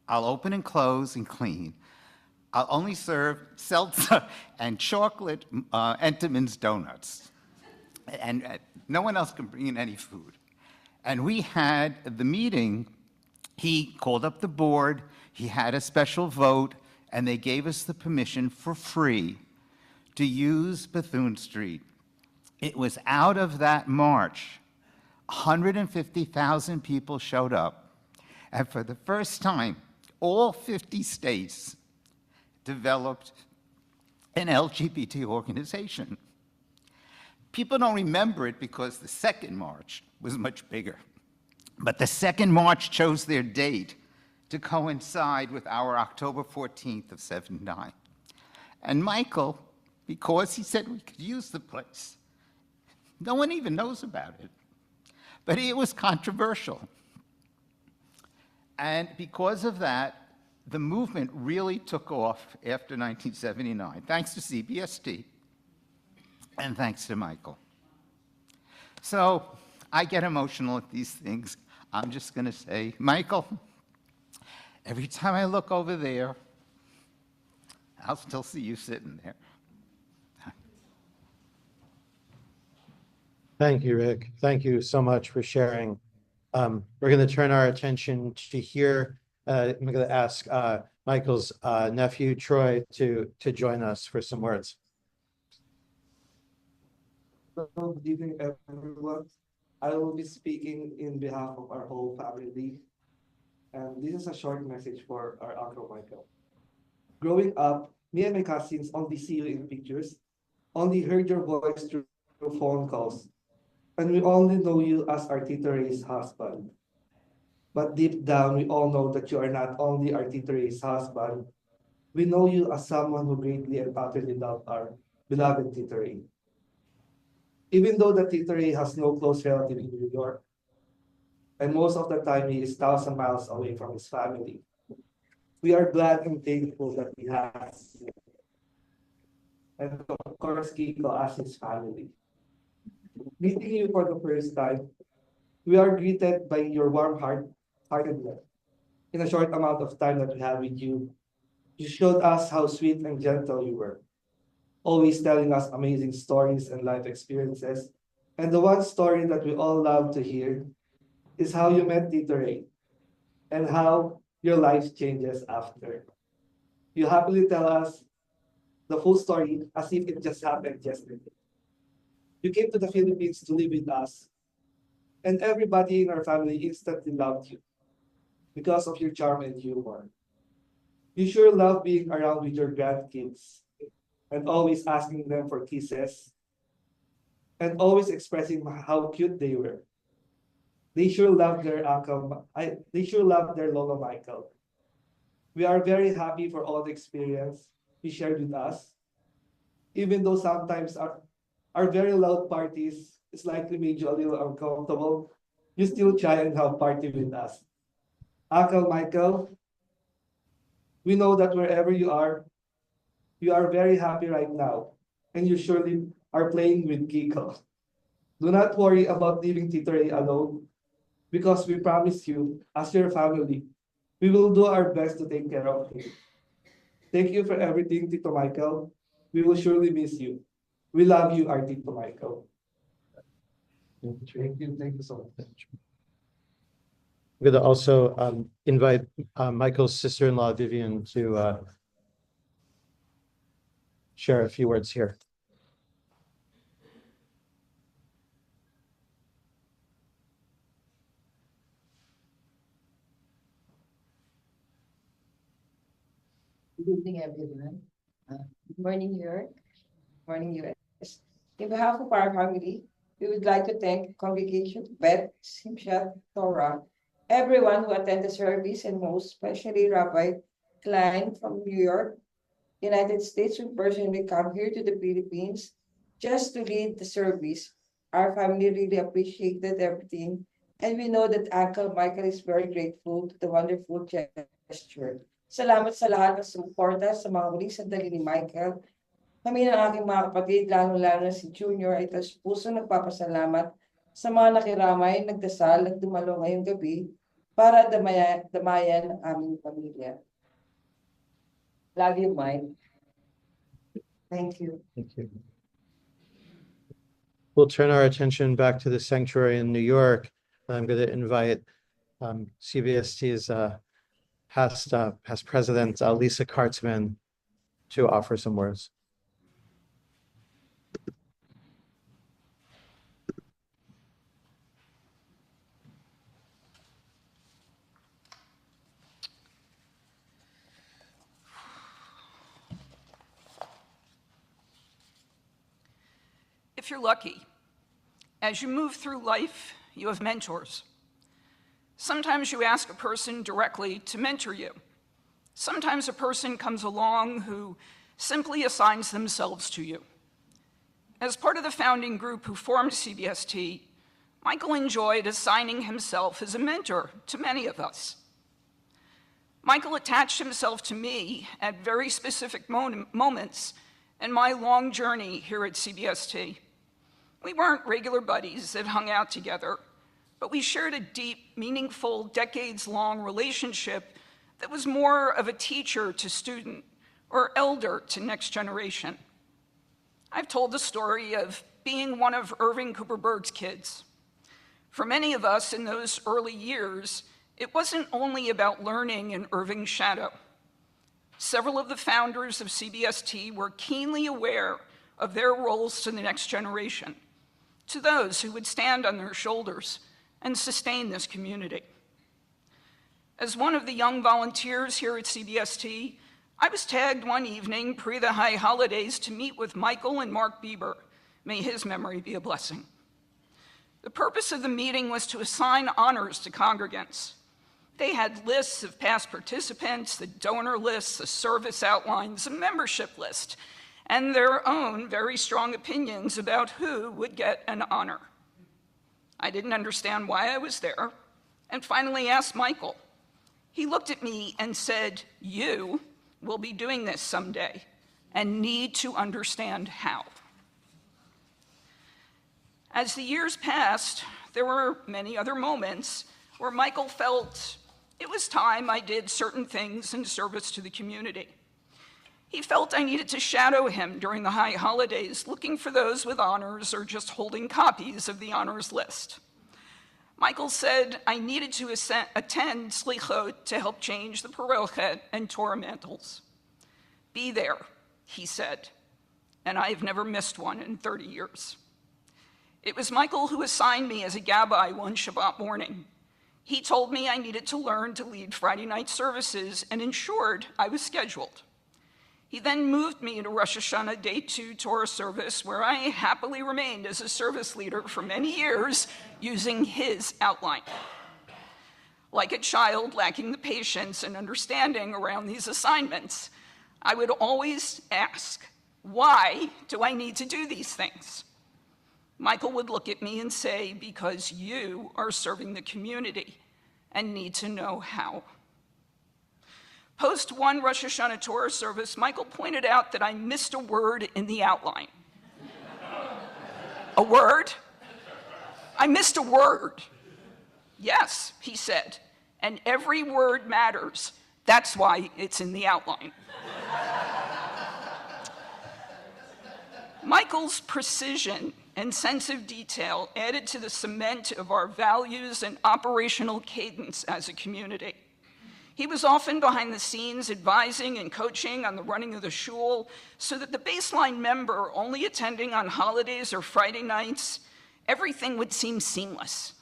S8: I'll open and close and clean. I'll only serve seltzer and chocolate Entenmann's donuts. And no one else can bring in any food. And we had the meeting. He called up the board. He had a special vote. And they gave us the permission for free to use Bethune Street. It was out of that march, 150,000 people showed up. And for the first time, all 50 states developed an LGBT organization. People don't remember it because the second march was much bigger. But the second march chose their date to coincide with our October 14th of '79. And Michael because he said we could use the place. No one even knows about it. But it was controversial. And because of that, the movement really took off after 1979, thanks to CBST and thanks to Michael. So I get emotional at these things. I'm just going to say, Michael, every time I look over there, I'll still see you sitting there.
S2: Thank you, Rick. Thank you so much for sharing. We're going to turn our attention to here. I'm going to ask Michael's nephew, Troy, to join us for some words.
S9: Good evening, everyone. I will be speaking in behalf of our whole family. And this is a short message for our Uncle Michael. Growing up, me and my cousins only see you in pictures, only heard your voice through phone calls, and we only know you as our Tito Ray's husband. But deep down, we all know that you are not only our Tito Ray's husband, we know you as someone who greatly and utterly loved our beloved Tito Ray. Even though the Tito Ray has no close relative in New York, and most of the time he is 1,000 miles away from his family, we are glad and thankful that he has, and of course, Kiko as his family. Meeting you for the first time, we are greeted by your warm heartedness. In a short amount of time that we had with you, you showed us how sweet and gentle you were, always telling us amazing stories and life experiences. And the one story that we all love to hear is how you met Tito Ray and how your life changes after. You happily tell us the full story as if it just happened yesterday. You came to the Philippines to live with us, and everybody in our family instantly loved you because of your charm and humor. You sure love being around with your grandkids and always asking them for kisses and always expressing how cute they were. They sure love their they sure love their Lolo Michael. We are very happy for all the experience you shared with us, even though sometimes our very loud parties slightly made you a little uncomfortable. You still try and have party with us. Uncle Michael, we know that wherever you are very happy right now, and you surely are playing with Kiko. Do not worry about leaving Tito Ray alone, because we promise you, as your family, we will do our best to take care of him. Thank you for everything, Tito Michael. We will surely miss you. We love you, our Tito Michael. Thank you so much.
S2: I'm going to also invite Michael's sister-in-law, Vivian, to share a few words here.
S10: Good evening, everyone. Good morning, New York. Morning, US. In behalf of our family, we would like to thank Congregation Beth, Shvat, Torah, everyone who attended the service, and most especially Rabbi Klein from New York, United States, who personally come here to the Philippines just to lead the service. Our family really appreciated everything, and we know that Uncle Michael is very grateful to the wonderful gesture. Salamat sa lahat ng sumuporta sa mga huling sandali ni Michael. Kami ng aking mga kapatid, lalo-lalo na si Junior, ay taos puso nagpapasalamat sa mga nakiramay, nagdasal at dumalo ngayong gabi para damayan ang aming pamilya. Love you, Mike. Thank you.
S2: Thank you. We'll turn our attention back to the sanctuary in New York. I'm going to invite CBST's past president, Lisa Kartzman, to offer some words.
S11: If you're lucky, as you move through life, you have mentors. Sometimes you ask a person directly to mentor you. Sometimes a person comes along who simply assigns themselves to you. As part of the founding group who formed CBST, Michael enjoyed assigning himself as a mentor to many of us. Michael attached himself to me at very specific moments in my long journey here at CBST. We weren't regular buddies that hung out together, but we shared a deep, meaningful, decades-long relationship that was more of a teacher to student or elder to next generation. I've told the story of being one of Irving Cooper Berg's kids. For many of us in those early years, it wasn't only about learning in Irving's shadow. Several of the founders of CBST were keenly aware of their roles to the next generation, to those who would stand on their shoulders and sustain this community. As one of the young volunteers here at CBST, I was tagged one evening pre the high holidays to meet with Michael and Mark Bieber. May his memory be a blessing. The purpose of the meeting was to assign honors to congregants. They had lists of past participants, the donor lists, the service outlines, a membership list, and their own very strong opinions about who would get an honor. I didn't understand why I was there, and finally asked Michael. He looked at me and said, "You will be doing this someday and need to understand how." As the years passed, there were many other moments where Michael felt it was time I did certain things in service to the community. He felt I needed to shadow him during the high holidays, looking for those with honors or just holding copies of the honors list. Michael said I needed to attend Slichot to help change the parochet and Torah mantles. Be there, he said, and I've never missed one in 30 years. It was Michael who assigned me as a gabbai one Shabbat morning. He told me I needed to learn to lead Friday night services and ensured I was scheduled. He then moved me to Rosh Hashanah Day 2 Torah service, where I happily remained as a service leader for many years using his outline. Like a child lacking the patience and understanding around these assignments, I would always ask, why do I need to do these things? Michael would look at me and say, because you are serving the community and need to know how. Post one Rosh Hashanah Torah service, Michael pointed out that I missed a word in the outline. A word? I missed a word. Yes, he said, and every word matters. That's why it's in the outline. Michael's precision and sense of detail added to the cement of our values and operational cadence as a community. He was often behind the scenes advising and coaching on the running of the shul so that the baseline member only attending on holidays or Friday nights, everything would seem seamless.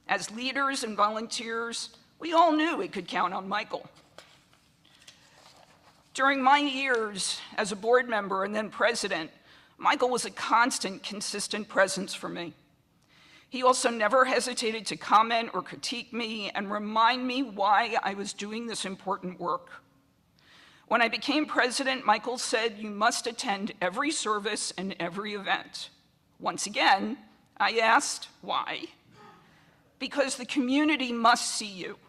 S11: As leaders and volunteers, we all knew we could count on Michael. During my years as a board member and then president, Michael was a constant, consistent presence for me. He also never hesitated to comment or critique me and remind me why I was doing this important work. When I became president, Michael said, "You must attend every service and every event." Once again, I asked, why? Because the community must see you.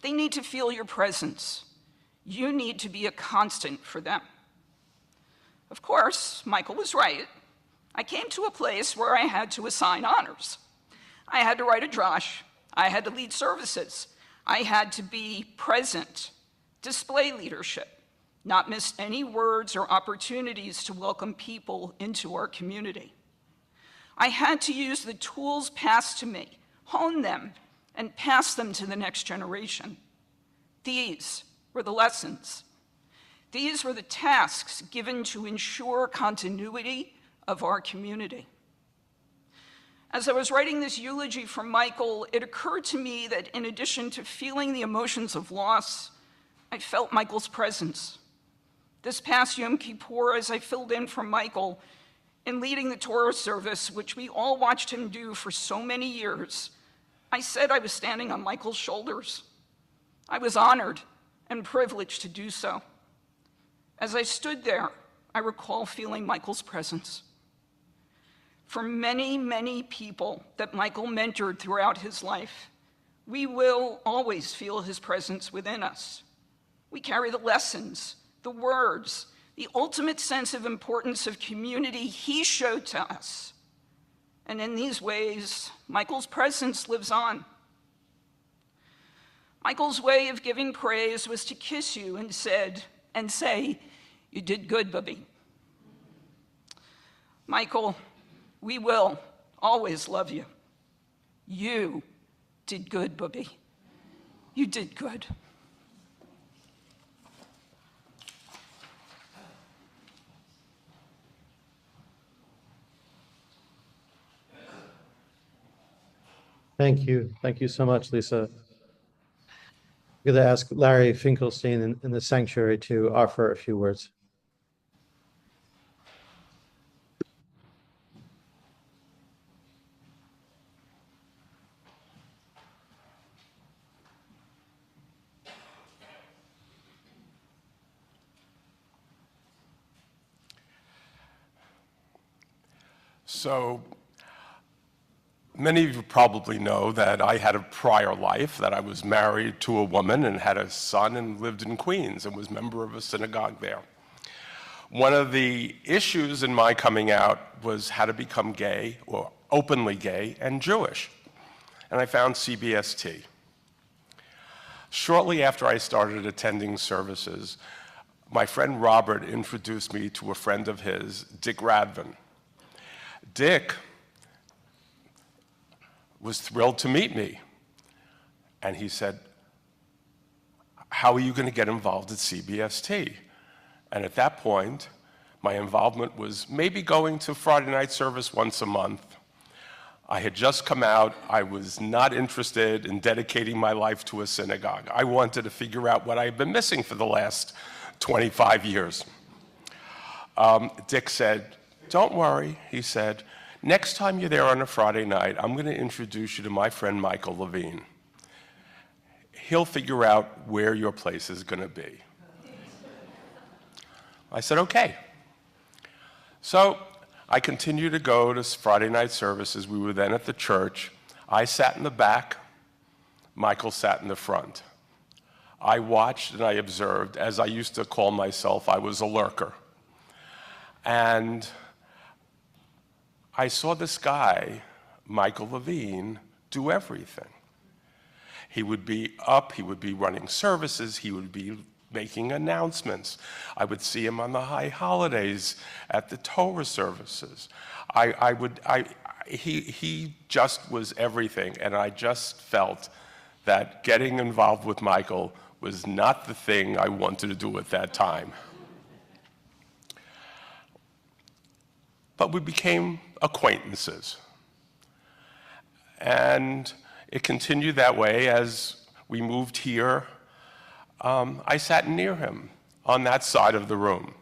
S11: They need to feel your presence. You need to be a constant for them. Of course, Michael was right. I came to a place where I had to assign honors. I had to write a drash. I had to lead services. I had to be present, display leadership, not miss any words or opportunities to welcome people into our community. I had to use the tools passed to me, hone them, and pass them to the next generation. These were the lessons. These were the tasks given to ensure continuity of our community. As I was writing this eulogy for Michael, it occurred to me that in addition to feeling the emotions of loss, I felt Michael's presence. This past Yom Kippur, as I filled in for Michael in leading the Torah service, which we all watched him do for so many years, I said I was standing on Michael's shoulders. I was honored and privileged to do so. As I stood there, I recall feeling Michael's presence. For many, many people that Michael mentored throughout his life, we will always feel his presence within us. We carry the lessons, the words, the ultimate sense of importance of community he showed to us. And in these ways, Michael's presence lives on. Michael's way of giving praise was to kiss you and say, "You did good, Bubby." Michael, we will always love you. You did good, Bubby. You did good.
S2: Thank you. Thank you so much, Lisa. I'm going to ask Larry Finkelstein in the sanctuary to offer a few words.
S12: So many of you probably know that I had a prior life, that I was married to a woman and had a son and lived in Queens and was a member of a synagogue there. One of the issues in my coming out was how to become gay, or openly gay, and Jewish. And I found CBST. Shortly after I started attending services, my friend Robert introduced me to a friend of his, Dick Radvin. Dick was thrilled to meet me. And he said, "How are you going to get involved at CBST?" And at that point, my involvement was maybe going to Friday night service once a month. I had just come out. I was not interested in dedicating my life to a synagogue. I wanted to figure out what I had been missing for the last 25 years. Dick said, "Don't worry," he said. "Next time you're there on a Friday night, I'm going to introduce you to my friend Michael Levine. He'll figure out where your place is going to be." I said, "Okay." So I continued to go to Friday night services. We were then at the church. I sat in the back. Michael sat in the front. I watched and I observed. As I used to call myself, I was a lurker. And I saw this guy, Michael Levine, do everything. He would be up, he would be running services, he would be making announcements. I would see him on the high holidays at the Torah services. He just was everything, and I just felt that getting involved with Michael was not the thing I wanted to do at that time. But we became acquaintances. And it continued that way as we moved here. I sat near him on that side of the room.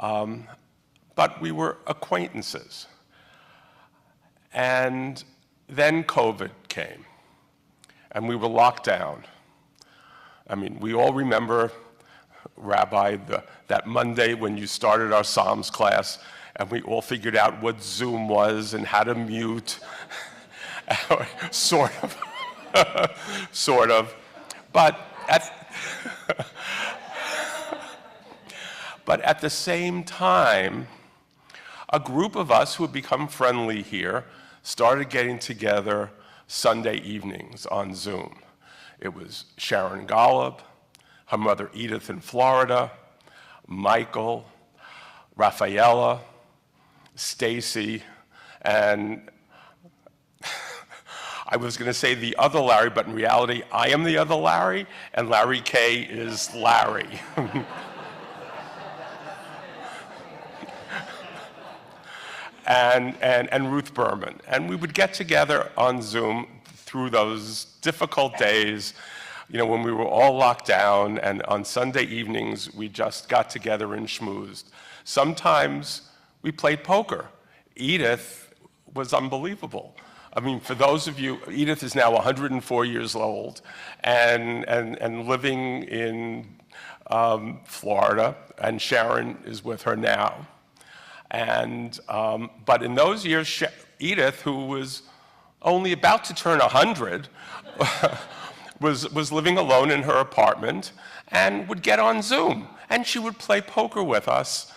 S12: But we were acquaintances. And then COVID came, and we were locked down. I mean, we all remember, Rabbi, that Monday when you started our Psalms class, and we all figured out what Zoom was and how to mute, sort of. But at the same time, a group of us who had become friendly here started getting together Sunday evenings on Zoom. It was Sharon Golub, her mother Edith in Florida, Michael, Rafaela, Stacy, and I was going to say the other Larry, but in reality, I am the other Larry, and Larry K is Larry. and Ruth Berman. And we would get together on Zoom through those difficult days, you know, when we were all locked down, and on Sunday evenings, we just got together and schmoozed. Sometimes we played poker. Edith was unbelievable. I mean, for those of you, Edith is now 104 years old and living in Florida, and Sharon is with her now. And, but in those years, Edith, who was only about to turn 100, was living alone in her apartment and would get on Zoom. And she would play poker with us,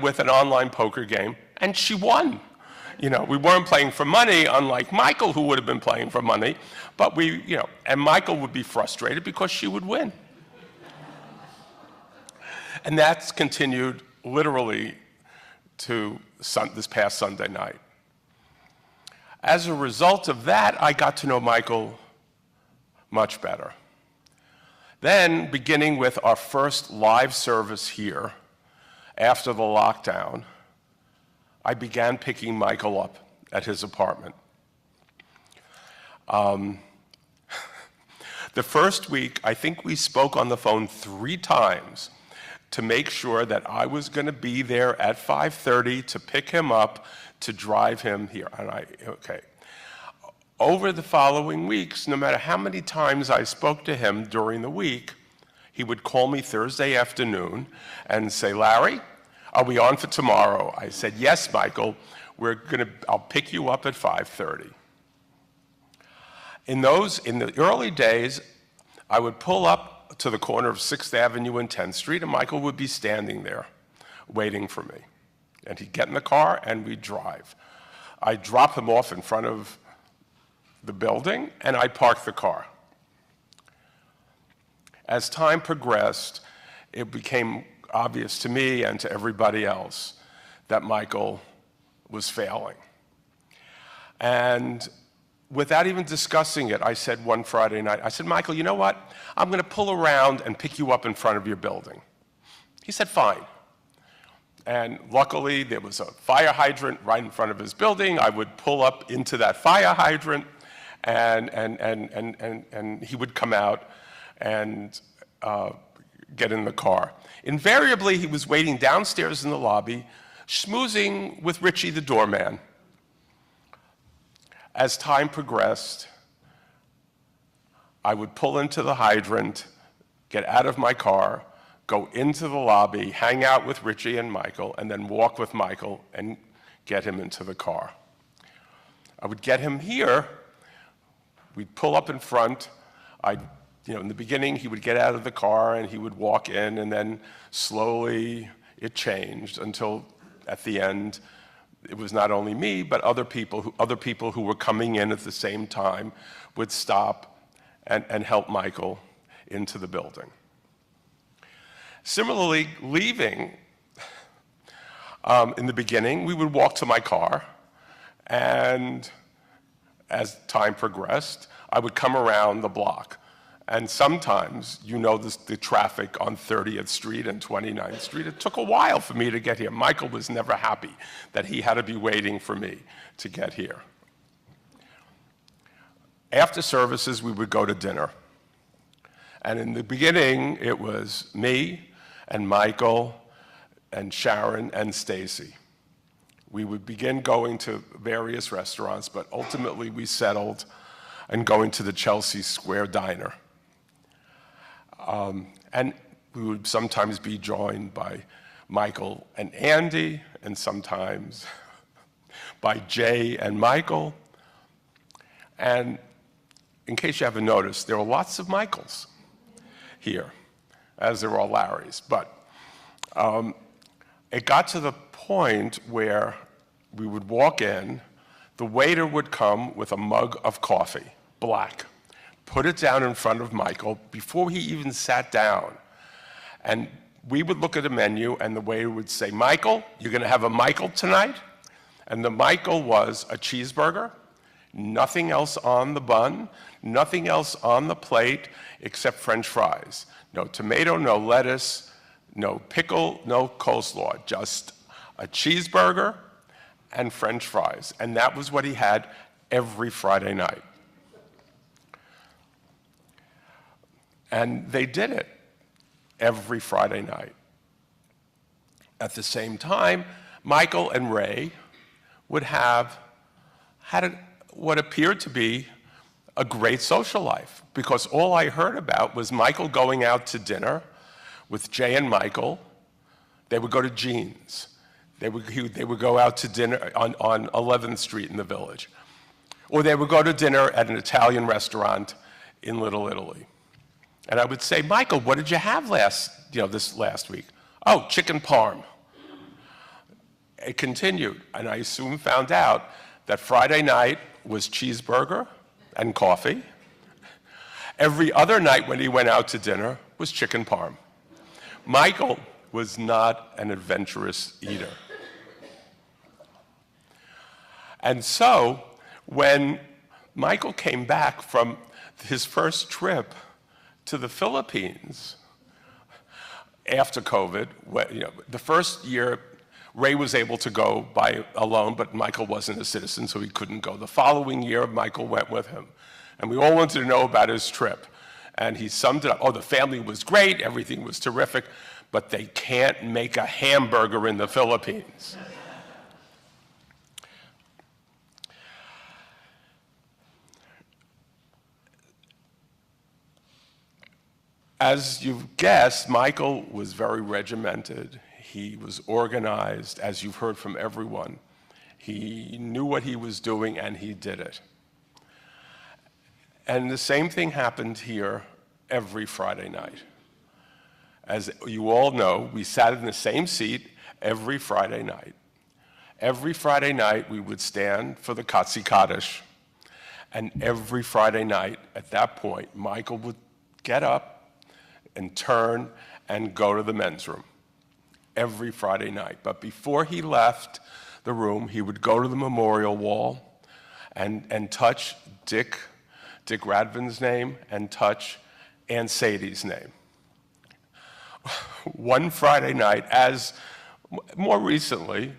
S12: with an online poker game, and she won. We weren't playing for money, unlike Michael, who would have been playing for money, but and Michael would be frustrated because she would win. And that's continued literally to this past Sunday night. As a result of that, I got to know Michael much better. Then, beginning with our first live service here after the lockdown, I began picking Michael up at his apartment. The first week, I think we spoke on the phone 3 times to make sure that I was going to be there at 5:30 to pick him up, to drive him here. And over the following weeks, no matter how many times I spoke to him during the week, he would call me Thursday afternoon and say, "Larry, are we on for tomorrow?" I said, "Yes, Michael, I'll pick you up at 5:30. In the early days, I would pull up to the corner of 6th Avenue and 10th Street, and Michael would be standing there waiting for me. And he'd get in the car and we'd drive. I'd drop him off in front of the building and I'd park the car. As time progressed, it became obvious to me and to everybody else that Michael was failing. And without even discussing it, I said one Friday night, I said, "Michael, you know what? I'm going to pull around and pick you up in front of your building." He said, "Fine." And luckily, there was a fire hydrant right in front of his building. I would pull up into that fire hydrant, and he would come out and get in the car. Invariably, he was waiting downstairs in the lobby, schmoozing with Richie, the doorman. As time progressed, I would pull into the hydrant, get out of my car, go into the lobby, hang out with Richie and Michael, and then walk with Michael and get him into the car. I would get him here. We'd pull up in front. In the beginning, he would get out of the car and he would walk in, and then slowly it changed until at the end, it was not only me, but other people who were coming in at the same time would stop and help Michael into the building. Similarly, leaving, in the beginning, we would walk to my car, and as time progressed, I would come around the block. And sometimes, the traffic on 30th Street and 29th Street, it took a while for me to get here. Michael was never happy that he had to be waiting for me to get here. After services, we would go to dinner. And in the beginning, it was me and Michael and Sharon and Stacy. We would begin going to various restaurants, but ultimately we settled on going to the Chelsea Square Diner. And we would sometimes be joined by Michael and Andy, and sometimes by Jay and Michael. And in case you haven't noticed, there are lots of Michaels here, as there are Larrys. But it got to the point where we would walk in, the waiter would come with a mug of coffee, black, put it down in front of Michael before he even sat down. And we would look at the menu, and the waiter would say, "Michael, you're going to have a Michael tonight?" And the Michael was a cheeseburger, nothing else on the bun, nothing else on the plate except French fries. No tomato, no lettuce, no pickle, no coleslaw, just a cheeseburger and French fries. And that was what he had every Friday night. And they did it every Friday night. At the same time, Michael and Ray would had what appeared to be a great social life, because all I heard about was Michael going out to dinner with Jay and Michael. They would go to Jean's. They would go out to dinner on 11th Street in the Village. Or they would go to dinner at an Italian restaurant in Little Italy. And I would say, Michael, what did you have this last week? Oh, chicken parm. It continued, and I soon found out that Friday night was cheeseburger and coffee. Every other night when he went out to dinner was chicken parm. Michael was not an adventurous eater. And so, when Michael came back from his first trip to the Philippines after COVID, the first year Ray was able to go by alone, but Michael wasn't a citizen, so he couldn't go. The following year, Michael went with him. And we all wanted to know about his trip. And he summed it up. Oh, the family was great, everything was terrific, but they can't make a hamburger in the Philippines. As you've guessed, Michael was very regimented. He was organized, as you've heard from everyone. He knew what he was doing, and he did it. And the same thing happened here every Friday night. As you all know, we sat in the same seat every Friday night. Every Friday night, we would stand for the Katsi Kaddish. And every Friday night, at that point, Michael would get up and turn and go to the men's room. Every Friday night. But before he left the room, he would go to the memorial wall and touch Dick Radvin's name and touch Aunt Sadie's name. One Friday night, as more recently,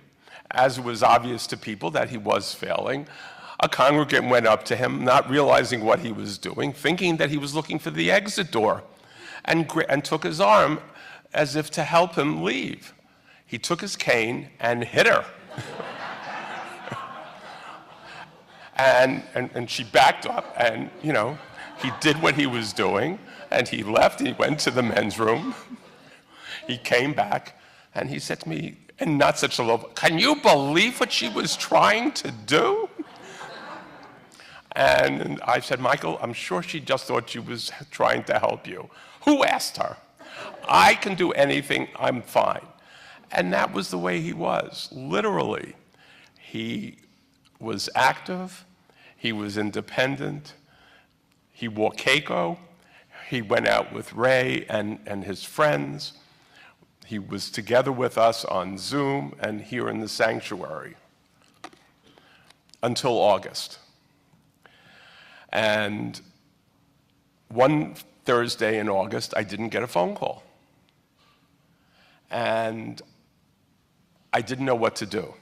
S12: as it was obvious to people that he was failing, a congregant went up to him, not realizing what he was doing, thinking that he was looking for the exit door, and took his arm as if to help him leave. He took his cane and hit her. and she backed up, and, he did what he was doing, and he left. He went to the men's room. He came back, and he said to me, in not such a low, "Can you believe what she was trying to do?" And I said, "Michael, I'm sure she just thought she was trying to help you." Who asked her? I can do anything, I'm fine. And that was the way he was, literally. He was active, he was independent, he wore Keiko, he went out with Ray and his friends, he was together with us on Zoom and here in the sanctuary until August. And one Thursday in August, I didn't get a phone call. And I didn't know what to do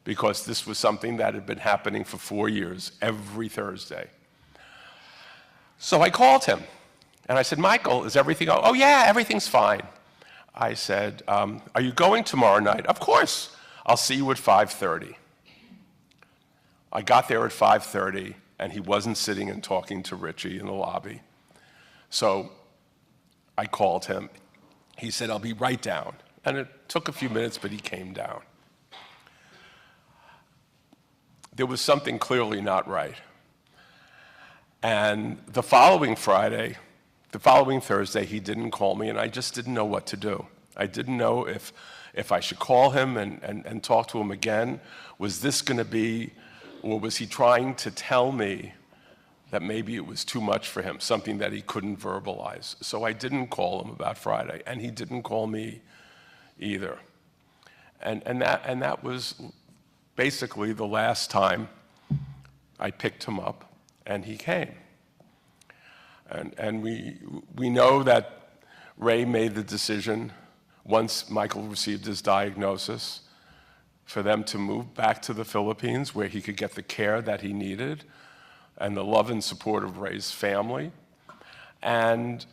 S12: because this was something that had been happening for 4 years, every Thursday. So I called him and I said, "Michael, is everything, oh yeah, everything's fine." I said, "Are you going tomorrow night?" "Of course, I'll see you at 5:30. I got there at 5:30 and he wasn't sitting and talking to Richie in the lobby. So I called him. He said, "I'll be right down." And it took a few minutes, but he came down. There was something clearly not right. And the following Thursday, he didn't call me, and I just didn't know what to do. I didn't know if I should call him and talk to him again. Was this going to be, or was he trying to tell me that maybe it was too much for him, something that he couldn't verbalize? So I didn't call him about Friday, and he didn't call me either. And that was basically the last time I picked him up, and he came. And we know that Ray made the decision, once Michael received his diagnosis, for them to move back to the Philippines where he could get the care that he needed and the love and support of Ray's family. And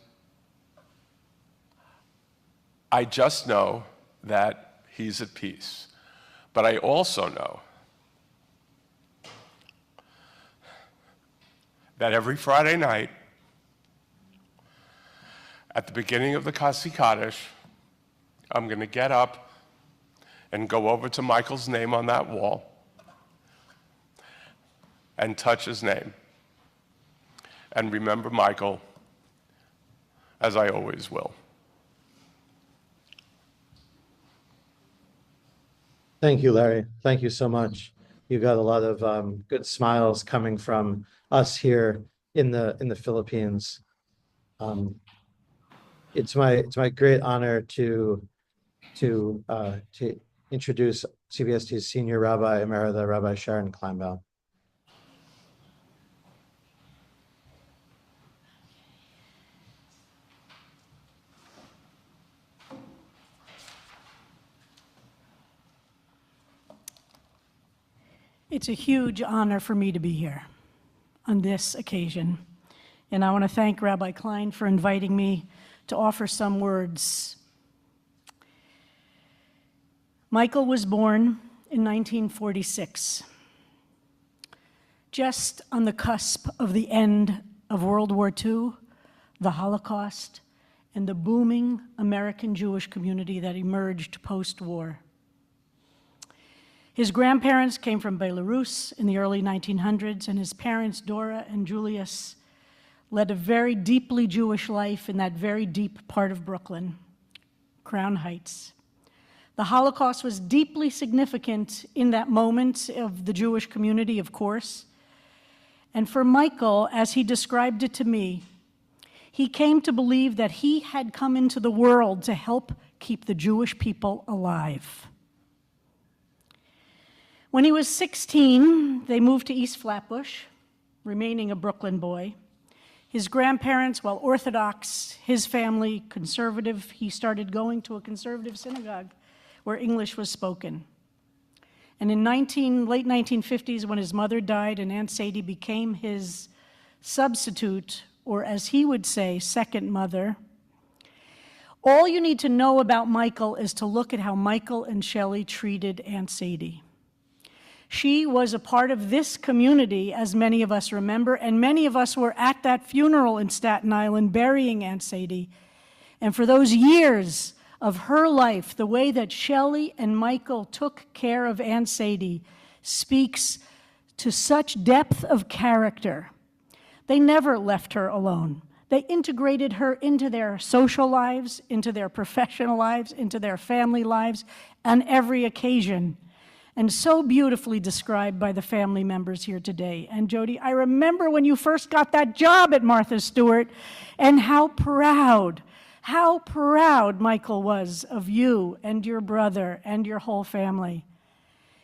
S12: I just know that he's at peace. But I also know that every Friday night At the beginning of the Kasi Kaddish, I'm going to get up and go over to Michael's name on that wall and touch his name and remember Michael as I always will.
S2: Thank you, Larry. Thank you so much. You got a lot of good smiles coming from us here in the Philippines. It's my great honor to introduce CBST's Senior Rabbi Emerita, Rabbi Sharon Kleinbaum.
S13: It's a huge honor for me to be here on this occasion. And I want to thank Rabbi Klein for inviting me to offer some words. Michael was born in 1946, just on the cusp of the end of World War II, the Holocaust, and the booming American Jewish community that emerged post-war. His grandparents came from Belarus in the early 1900s, and his parents, Dora and Julius, led a very deeply Jewish life in that very deep part of Brooklyn, Crown Heights. The Holocaust was deeply significant in that moment of the Jewish community, of course. And for Michael, as he described it to me, he came to believe that he had come into the world to help keep the Jewish people alive. When he was 16, they moved to East Flatbush, remaining a Brooklyn boy. His grandparents, while Orthodox, his family conservative, he started going to a conservative synagogue where English was spoken. And in late 1950s, when his mother died and Aunt Sadie became his substitute, or as he would say, second mother, all you need to know about Michael is to look at how Michael and Shelley treated Aunt Sadie. She was a part of this community, as many of us remember, and many of us were at that funeral in Staten Island burying Aunt Sadie. And for those years of her life, the way that Shelley and Michael took care of Aunt Sadie speaks to such depth of character. They never left her alone. They integrated her into their social lives, into their professional lives, into their family lives on every occasion. And so beautifully described by the family members here today. And Jody, I remember when you first got that job at Martha Stewart and how proud Michael was of you and your brother and your whole family.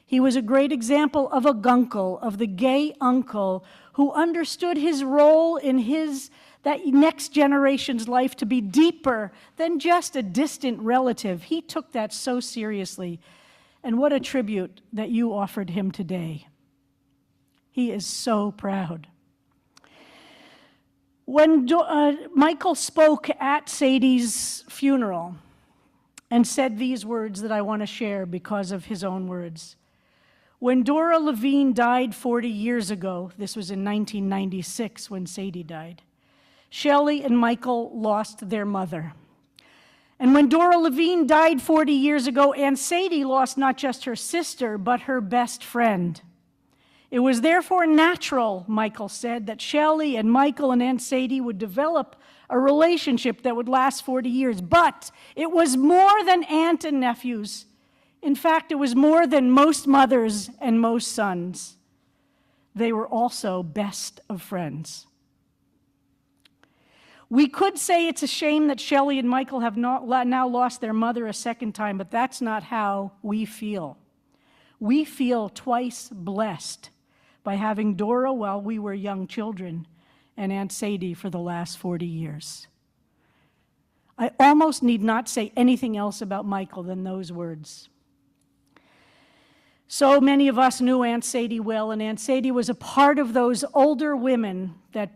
S13: He was a great example of a gunkle, of the gay uncle who understood his role in that next generation's life to be deeper than just a distant relative. He took that so seriously. And what a tribute that you offered him today. He is so proud. When Michael spoke at Sadie's funeral and said these words that I want to share because of his own words. When Dora Levine died 40 years ago, this was in 1996 when Sadie died, Shelley and Michael lost their mother. And when Dora Levine died 40 years ago, Aunt Sadie lost not just her sister, but her best friend. It was therefore natural, Michael said, that Shelley and Michael and Aunt Sadie would develop a relationship that would last 40 years. But it was more than aunt and nephews. In fact, it was more than most mothers and most sons. They were also best of friends. We could say it's a shame that Shelley and Michael have now lost their mother a second time, but that's not how we feel. We feel twice blessed by having Dora while we were young children and Aunt Sadie for the last 40 years. I almost need not say anything else about Michael than those words. So many of us knew Aunt Sadie well, and Aunt Sadie was a part of those older women that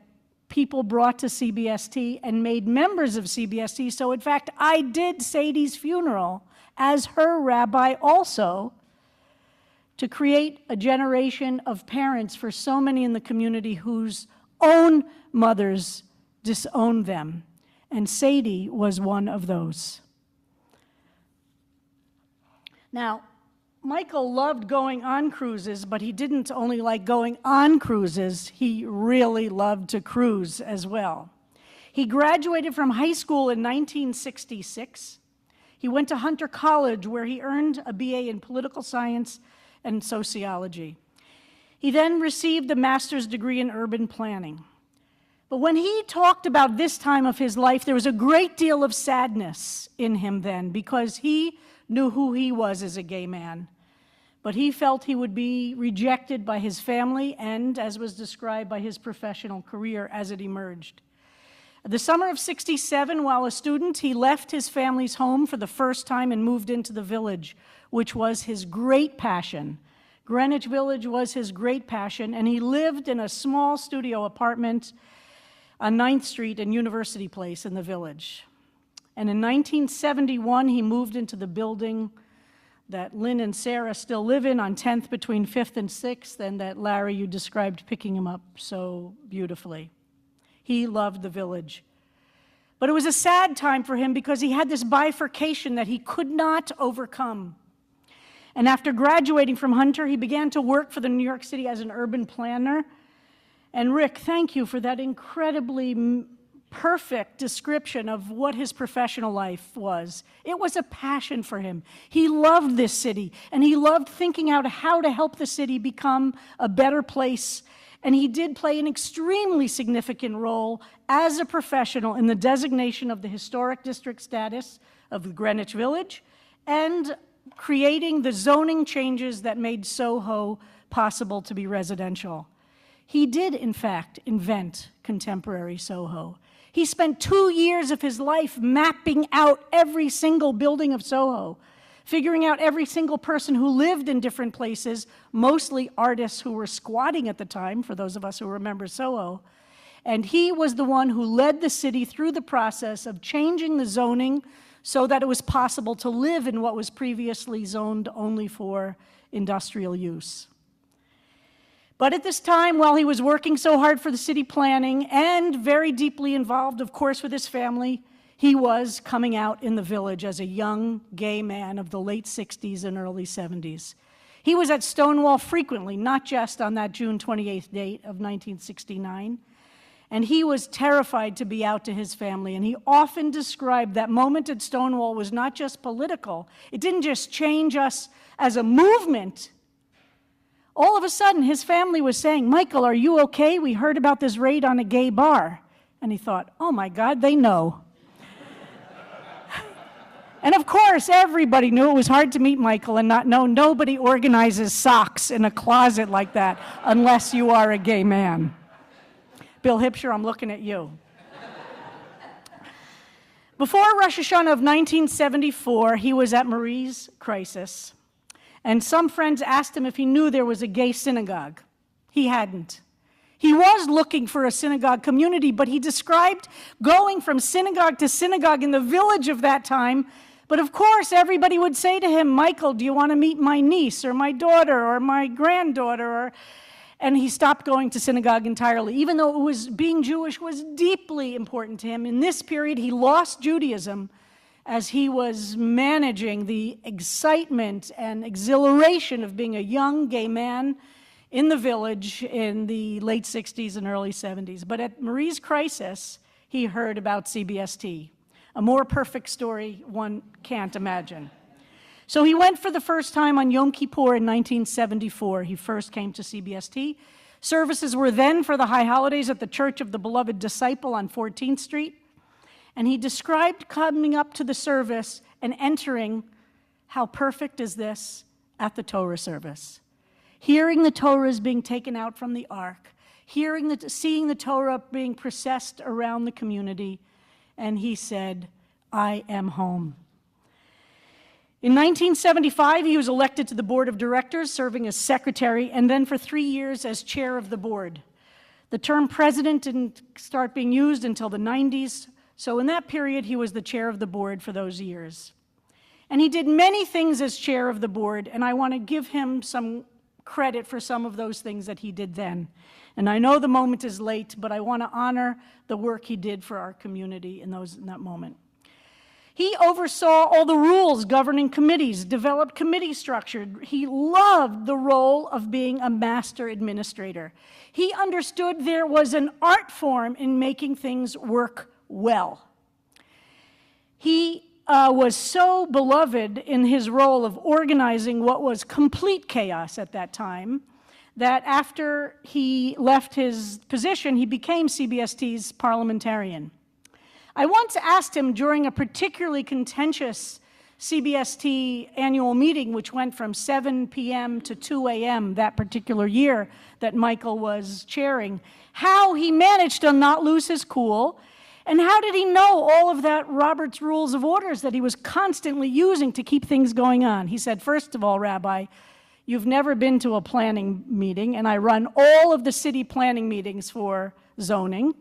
S13: people brought to CBST and made members of CBST. So in fact, I did Sadie's funeral as her rabbi also to create a generation of parents for so many in the community whose own mothers disowned them and Sadie was one of those. Now, Michael loved going on cruises, but he didn't only like going on cruises, he really loved to cruise as well. He graduated from high school in 1966. He went to Hunter College, where he earned a BA in political science and sociology. He then received a master's degree in urban planning. But when he talked about this time of his life, there was a great deal of sadness in him then, because he knew who he was as a gay man. But he felt he would be rejected by his family and, as was described, by his professional career as it emerged. The summer of '67, while a student, he left his family's home for the first time and moved into the Village, which was his great passion. Greenwich Village was his great passion, and he lived in a small studio apartment on 9th Street and University Place in the Village. And in 1971, he moved into the building that Lynn and Sarah still live in on 10th between 5th and 6th, and that Larry, you described picking him up so beautifully. He loved the Village. But it was a sad time for him because he had this bifurcation that he could not overcome. And after graduating from Hunter, he began to work for the New York City as an urban planner. And Rick, thank you for that incredibly perfect description of what his professional life was. It was a passion for him. He loved this city, and he loved thinking out how to help the city become a better place. And he did play an extremely significant role as a professional in the designation of the historic district status of the Greenwich Village and creating the zoning changes that made Soho possible to be residential. He did, in fact, invent contemporary Soho. He spent 2 years of his life mapping out every single building of Soho, figuring out every single person who lived in different places, mostly artists who were squatting at the time, for those of us who remember Soho. And he was the one who led the city through the process of changing the zoning so that it was possible to live in what was previously zoned only for industrial use. But at this time, while he was working so hard for the city planning and very deeply involved, of course, with his family, he was coming out in the Village as a young gay man of the late 60s and early 70s. He was at Stonewall frequently, not just on that June 28th date of 1969. And he was terrified to be out to his family. And he often described that moment at Stonewall was not just political. It didn't just change us as a movement. All of a sudden, his family was saying, "Michael, are you okay? We heard about this raid on a gay bar." And he thought, oh my God, they know. And of course, everybody knew it was hard to meet Michael and not know. Nobody organizes socks in a closet like that unless you are a gay man. Bill Hipsher, I'm looking at you. Before Rosh Hashanah of 1974, he was at Marie's Crisis. And some friends asked him if he knew there was a gay synagogue. He hadn't. He was looking for a synagogue community, but he described going from synagogue to synagogue in the Village of that time. But of course, everybody would say to him, "Michael, do you want to meet my niece or my daughter or my granddaughter?" And he stopped going to synagogue entirely, even though being Jewish was deeply important to him. In this period, he lost Judaism as he was managing the excitement and exhilaration of being a young gay man in the Village in the late 60s and early 70s. But at Marie's Crisis, he heard about CBST. A more perfect story one can't imagine. So he went for the first time on Yom Kippur in 1974. He first came to CBST. Services were then for the high holidays at the Church of the Beloved Disciple on 14th Street. And he described coming up to the service and entering, how perfect is this, at the Torah service. Hearing the Torahs being taken out from the ark, seeing the Torah being processed around the community, and he said, "I am home." In 1975, he was elected to the board of directors, serving as secretary, and then for 3 years as chair of the board. The term president didn't start being used until the 90s, so in that period, he was the chair of the board for those years. And he did many things as chair of the board, and I want to give him some credit for some of those things that he did then. And I know the moment is late, but I want to honor the work he did for our community in that moment. He oversaw all the rules governing committees, developed committee structure. He loved the role of being a master administrator. He understood there was an art form in making things work well. He was so beloved in his role of organizing what was complete chaos at that time that after he left his position, he became CBST's parliamentarian. I once asked him during a particularly contentious CBST annual meeting, which went from 7 p.m. to 2 a.m. that particular year that Michael was chairing, how he managed to not lose his cool, and how did he know all of that Robert's Rules of Orders that he was constantly using to keep things going on. He said, first of all, Rabbi, you've never been to a planning meeting, and I run all of the city planning meetings for zoning.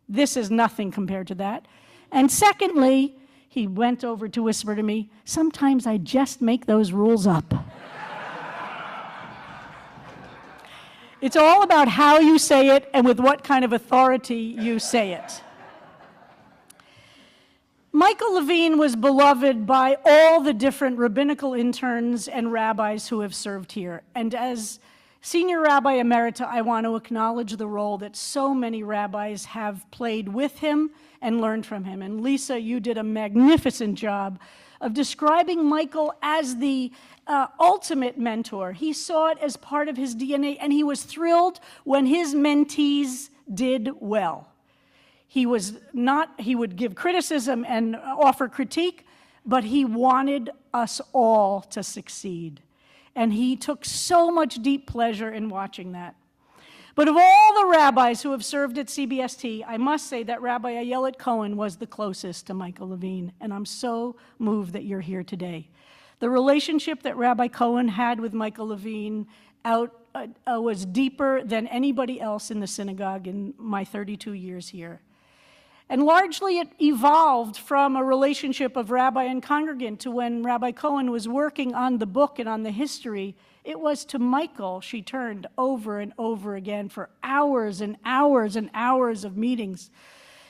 S13: This is nothing compared to that. And secondly, he went over to whisper to me, sometimes I just make those rules up. It's all about how you say it and with what kind of authority you say it. Michael Levine was beloved by all the different rabbinical interns and rabbis who have served here. And as Senior Rabbi Emerita, I want to acknowledge the role that so many rabbis have played with him and learned from him. And Lisa, you did a magnificent job of describing Michael as the ultimate mentor. He saw it as part of his DNA, and he was thrilled when his mentees did well. He would give criticism and offer critique, but he wanted us all to succeed. And he took so much deep pleasure in watching that. But of all the rabbis who have served at CBST, I must say that Rabbi Ayelet Cohen was the closest to Michael Levine, and I'm so moved that you're here today. The relationship that Rabbi Cohen had with Michael Levine was deeper than anybody else in the synagogue in my 32 years here. And largely it evolved from a relationship of rabbi and congregant to when Rabbi Cohen was working on the book and on the history, it was to Michael she turned over and over again for hours and hours and hours of meetings,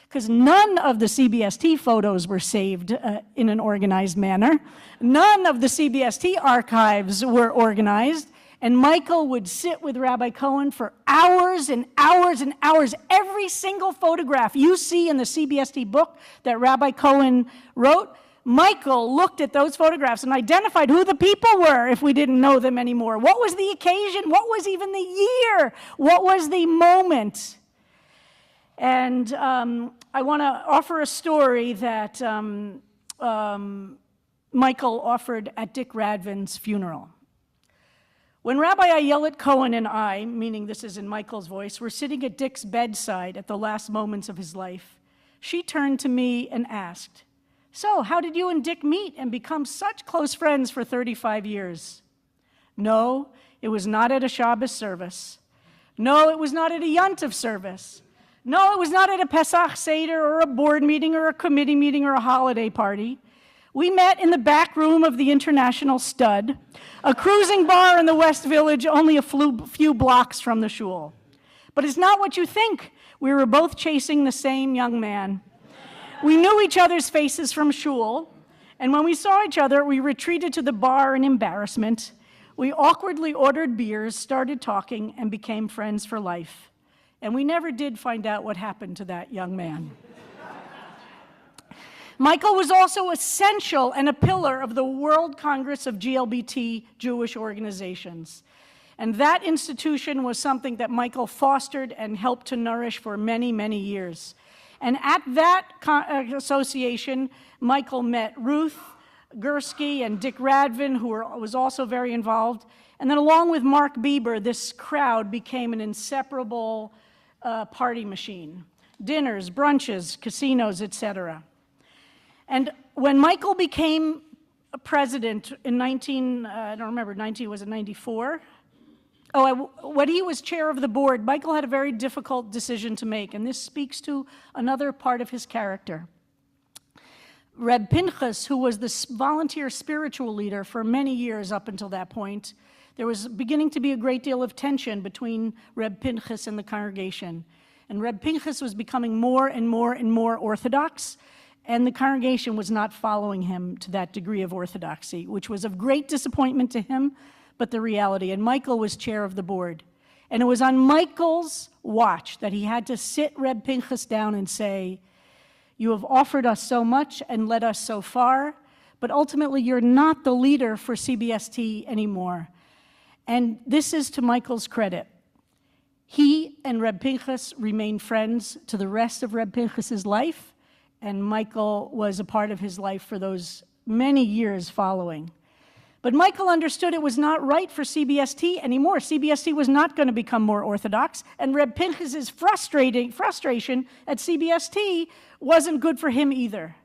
S13: because none of the CBST photos were saved in an organized manner. None of the CBST archives were organized. And Michael would sit with Rabbi Cohen for hours and hours and hours. Every single photograph you see in the CBST book that Rabbi Cohen wrote, Michael looked at those photographs and identified who the people were if we didn't know them anymore. What was the occasion? What was even the year? What was the moment? And I want to offer a story that Michael offered at Dick Radvin's funeral. When Rabbi Ayelet Cohen and I, meaning this is in Michael's voice, were sitting at Dick's bedside at the last moments of his life, she turned to me and asked, "So, how did you and Dick meet and become such close friends for 35 years? No, it was not at a Shabbos service. No, it was not at a Yontif service. No, it was not at a Pesach Seder or a board meeting or a committee meeting or a holiday party. We met in the back room of the International Stud, a cruising bar in the West Village, only a few blocks from the shul. But it's not what you think. We were both chasing the same young man. We knew each other's faces from shul, and when we saw each other, we retreated to the bar in embarrassment. We awkwardly ordered beers, started talking, and became friends for life. And we never did find out what happened to that young man." Michael was also essential and a pillar of the World Congress of GLBT Jewish Organizations. And that institution was something that Michael fostered and helped to nourish for many, many years. And at that association, Michael met Ruth Gursky and Dick Radvin, who was also very involved. And then along with Mark Bieber, this crowd became an inseparable party machine. Dinners, brunches, casinos, etc. And when Michael became president in 94? When he was chair of the board, Michael had a very difficult decision to make, and this speaks to another part of his character. Reb Pinchas, who was the volunteer spiritual leader for many years up until that point, There was beginning to be a great deal of tension between Reb Pinchas and the congregation. And Reb Pinchas was becoming more and more and more orthodox, and the congregation was not following him to that degree of orthodoxy, which was of great disappointment to him, but the reality. And Michael was chair of the board. And it was on Michael's watch that he had to sit Reb Pinchas down and say, "You have offered us so much and led us so far, but ultimately you're not the leader for CBST anymore." And this is to Michael's credit. He and Reb Pinchas remained friends to the rest of Reb Pinchas's life, and Michael was a part of his life for those many years following. But Michael understood it was not right for CBST anymore. CBST was not going to become more orthodox, and Reb Pinchas's frustration at CBST wasn't good for him either.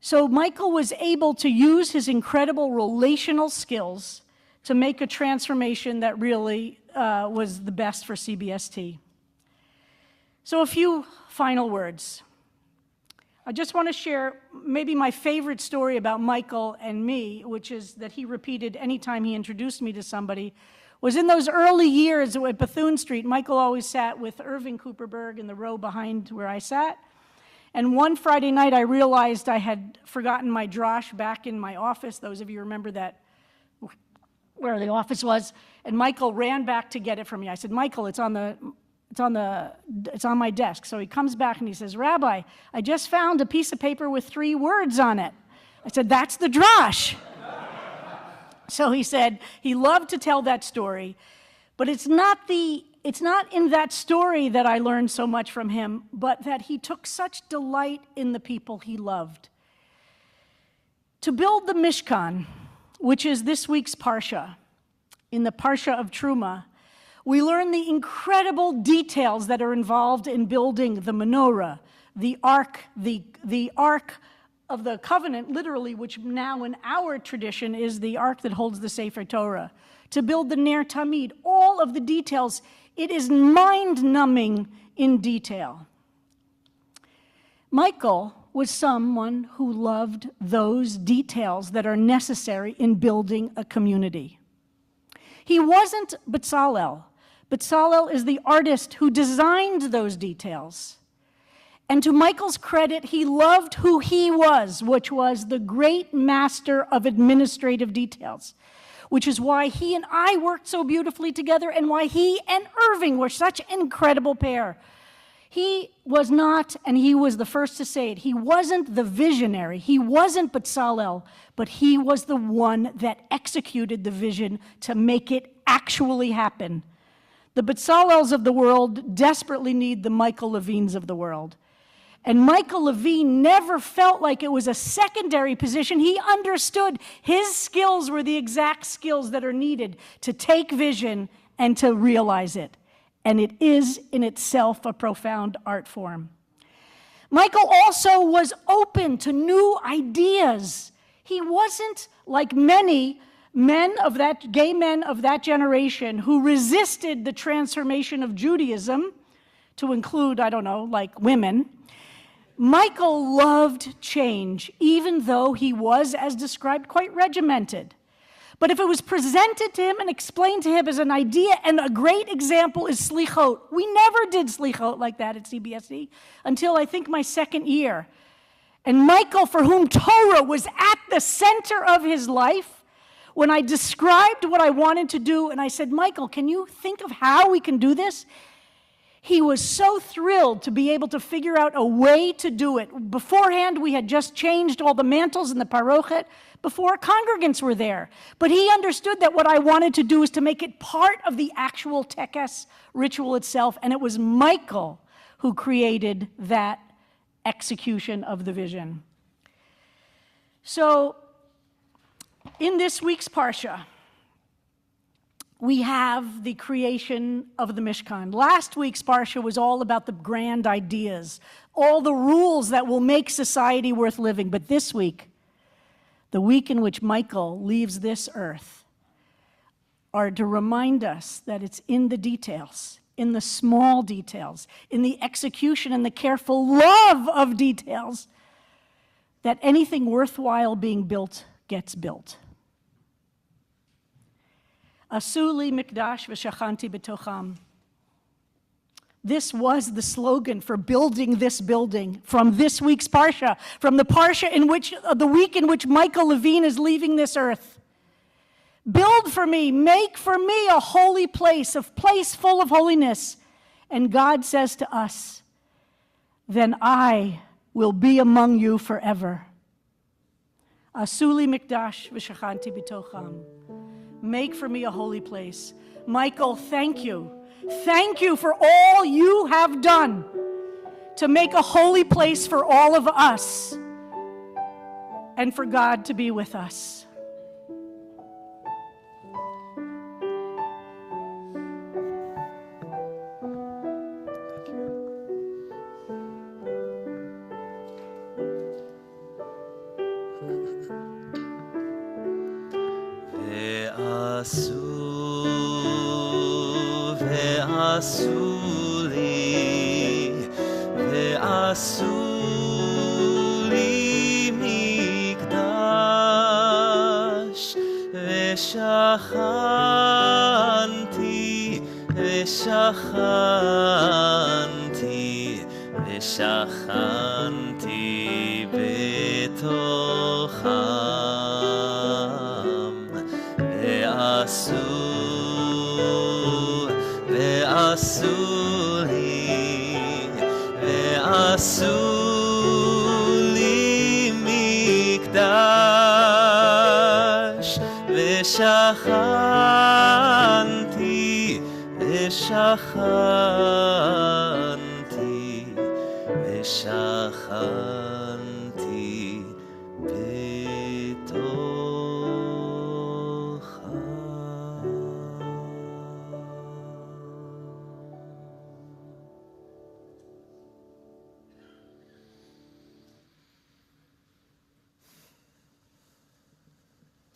S13: So Michael was able to use his incredible relational skills to make a transformation that really was the best for CBST. So a few final words. I just want to share maybe my favorite story about Michael and me, which is that he repeated anytime he introduced me to somebody, was in those early years at Bethune Street. Michael always sat with Irving Cooperberg in the row behind where I sat. And one Friday night, I realized I had forgotten my drosh back in my office. Those of you remember that, where the office was. And Michael ran back to get it from me. I said, "Michael, it's on my desk." So he comes back and he says, "Rabbi, I just found a piece of paper with 3 words on it." I said, "That's the drosh." So he said he loved to tell that story, but it's not in that story that I learned so much from him, but that he took such delight in the people he loved. To build the Mishkan, which is this week's Parsha, in the Parsha of Truma, we learn the incredible details that are involved in building the menorah, the ark, the ark of the covenant, literally, which now in our tradition is the ark that holds the Sefer Torah, to build the Ner Tamid, all of the details. It is mind-numbing in detail. Michael was someone who loved those details that are necessary in building a community. He wasn't Bezalel. Bezalel is the artist who designed those details. And to Michael's credit, he loved who he was, which was the great master of administrative details, which is why he and I worked so beautifully together and why he and Irving were such an incredible pair. He was not, and he was the first to say it, he wasn't the visionary, he wasn't Bezalel, but he was the one that executed the vision to make it actually happen. The Bezalels of the world desperately need the Michael Levines of the world. And Michael Levine never felt like it was a secondary position. He understood his skills were the exact skills that are needed to take vision and to realize it. And it is in itself a profound art form. Michael also was open to new ideas. He wasn't like many gay men of that generation who resisted the transformation of Judaism to include, like women. Michael loved change, even though he was, as described, quite regimented. But if it was presented to him and explained to him as an idea, and a great example is slichot. We never did slichot like that at CBST until I think my second year. And Michael, for whom Torah was at the center of his life, when I described what I wanted to do, and I said, "Michael, can you think of how we can do this?" He was so thrilled to be able to figure out a way to do it. Beforehand, we had just changed all the mantles in the parochet before congregants were there. But he understood that what I wanted to do is to make it part of the actual tekes ritual itself, and it was Michael who created that execution of the vision. So, in this week's Parsha, we have the creation of the Mishkan. Last week's Parsha was all about the grand ideas, all the rules that will make society worth living. But this week, the week in which Michael leaves this earth, are to remind us that it's in the details, in the small details, in the execution and the careful love of details, that anything worthwhile being built gets built. Asuli mikdash v'shachanti b'tocham. This was the slogan for building this building from this week's Parsha, from the Parsha in which, the week in which Michael Levine is leaving this earth. Build for me, make for me a holy place, a place full of holiness. And God says to us, then I will be among you forever. Asuli mikdash v'shachanti b'tocham. Make for me a holy place. Michael, thank you. Thank you for all you have done to make a holy place for all of us and for God to be with us.
S1: ועשו לי מקדש ושכנתי בתוכם ועשו לי מקדש ושכנתי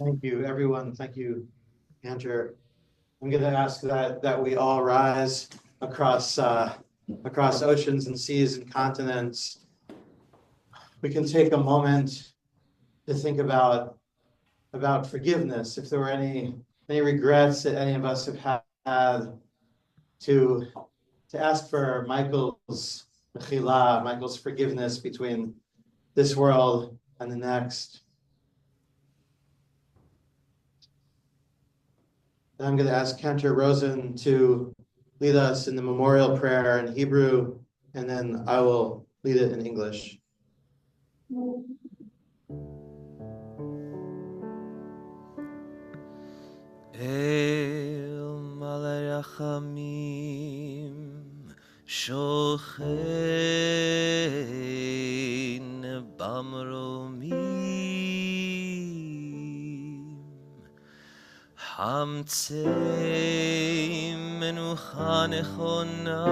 S2: Thank you, everyone. Thank you, Andrew. I'm going to ask that we all rise across oceans and seas and continents. We can take a moment to think about forgiveness. If there were any regrets that any of us have had, to ask for Michael's mechila, Michael's forgiveness between this world and the next. And I'm going to ask Cantor Rosen to lead us in the memorial prayer in Hebrew, and then I will lead it in English.
S1: El malei rachamim shochein bamromim haמצי מנוחה נכונה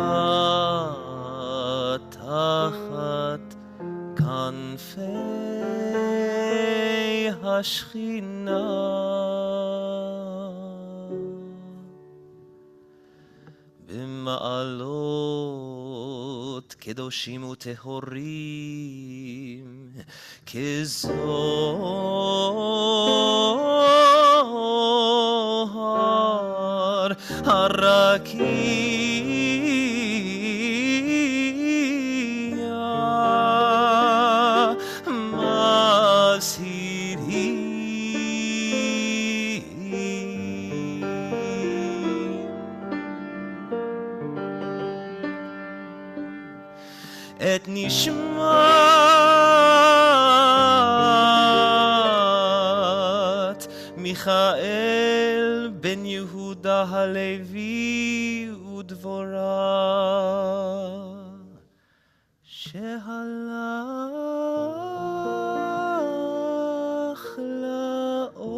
S1: תחת כנפי השכינה במעלות קדושים וטהורים כזוהר הרקיע את נשמת מיכאל בן יהודה הלוי ודבורה שהלך לעולמו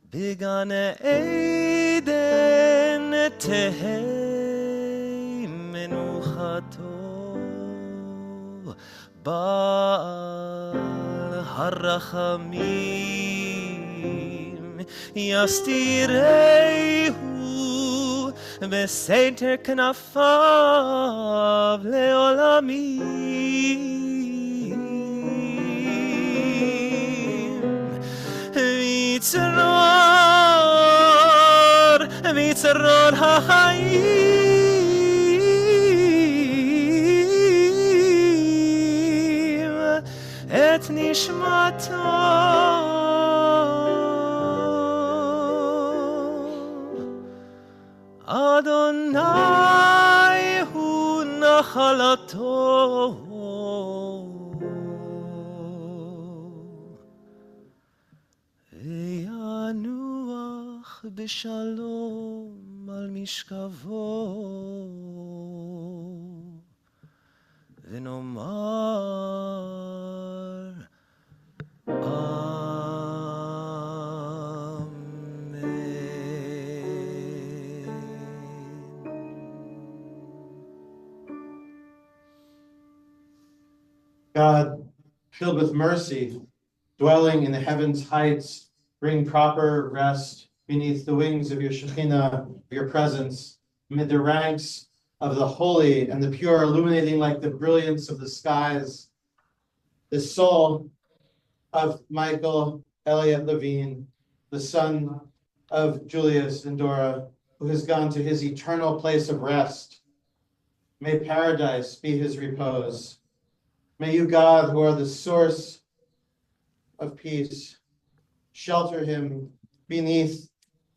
S1: בגן עדן תהי מנוחתו בעל הרחמים יסתירהו בסתר כנפיו לעולמים. מצרור החיים את נשמתו. אדוני הוא נחלתו, וינוח בשלום על משכבו, ונאמר
S2: God, filled with mercy, dwelling in the heavens' heights, bring proper rest beneath the wings of your Shekhinah, your presence, amid the ranks of the holy and the pure, illuminating like the brilliance of the skies. The soul of Michael Elliot Levine, the son of Julius and Dora, who has gone to his eternal place of rest. May paradise be his repose. May you, God, who are the source of peace, shelter him beneath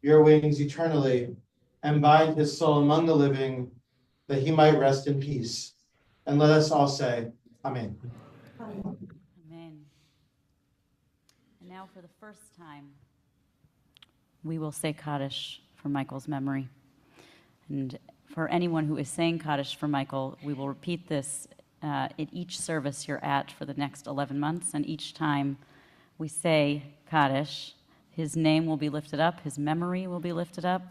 S2: your wings eternally and bind his soul among the living that he might rest in peace. And let us all say, Amen.
S14: Amen. And now for the first time, we will say Kaddish for Michael's memory. And for anyone who is saying Kaddish for Michael, we will repeat this at each service you're at for the next 11 months, and each time we say Kaddish, his name will be lifted up, his memory will be lifted up,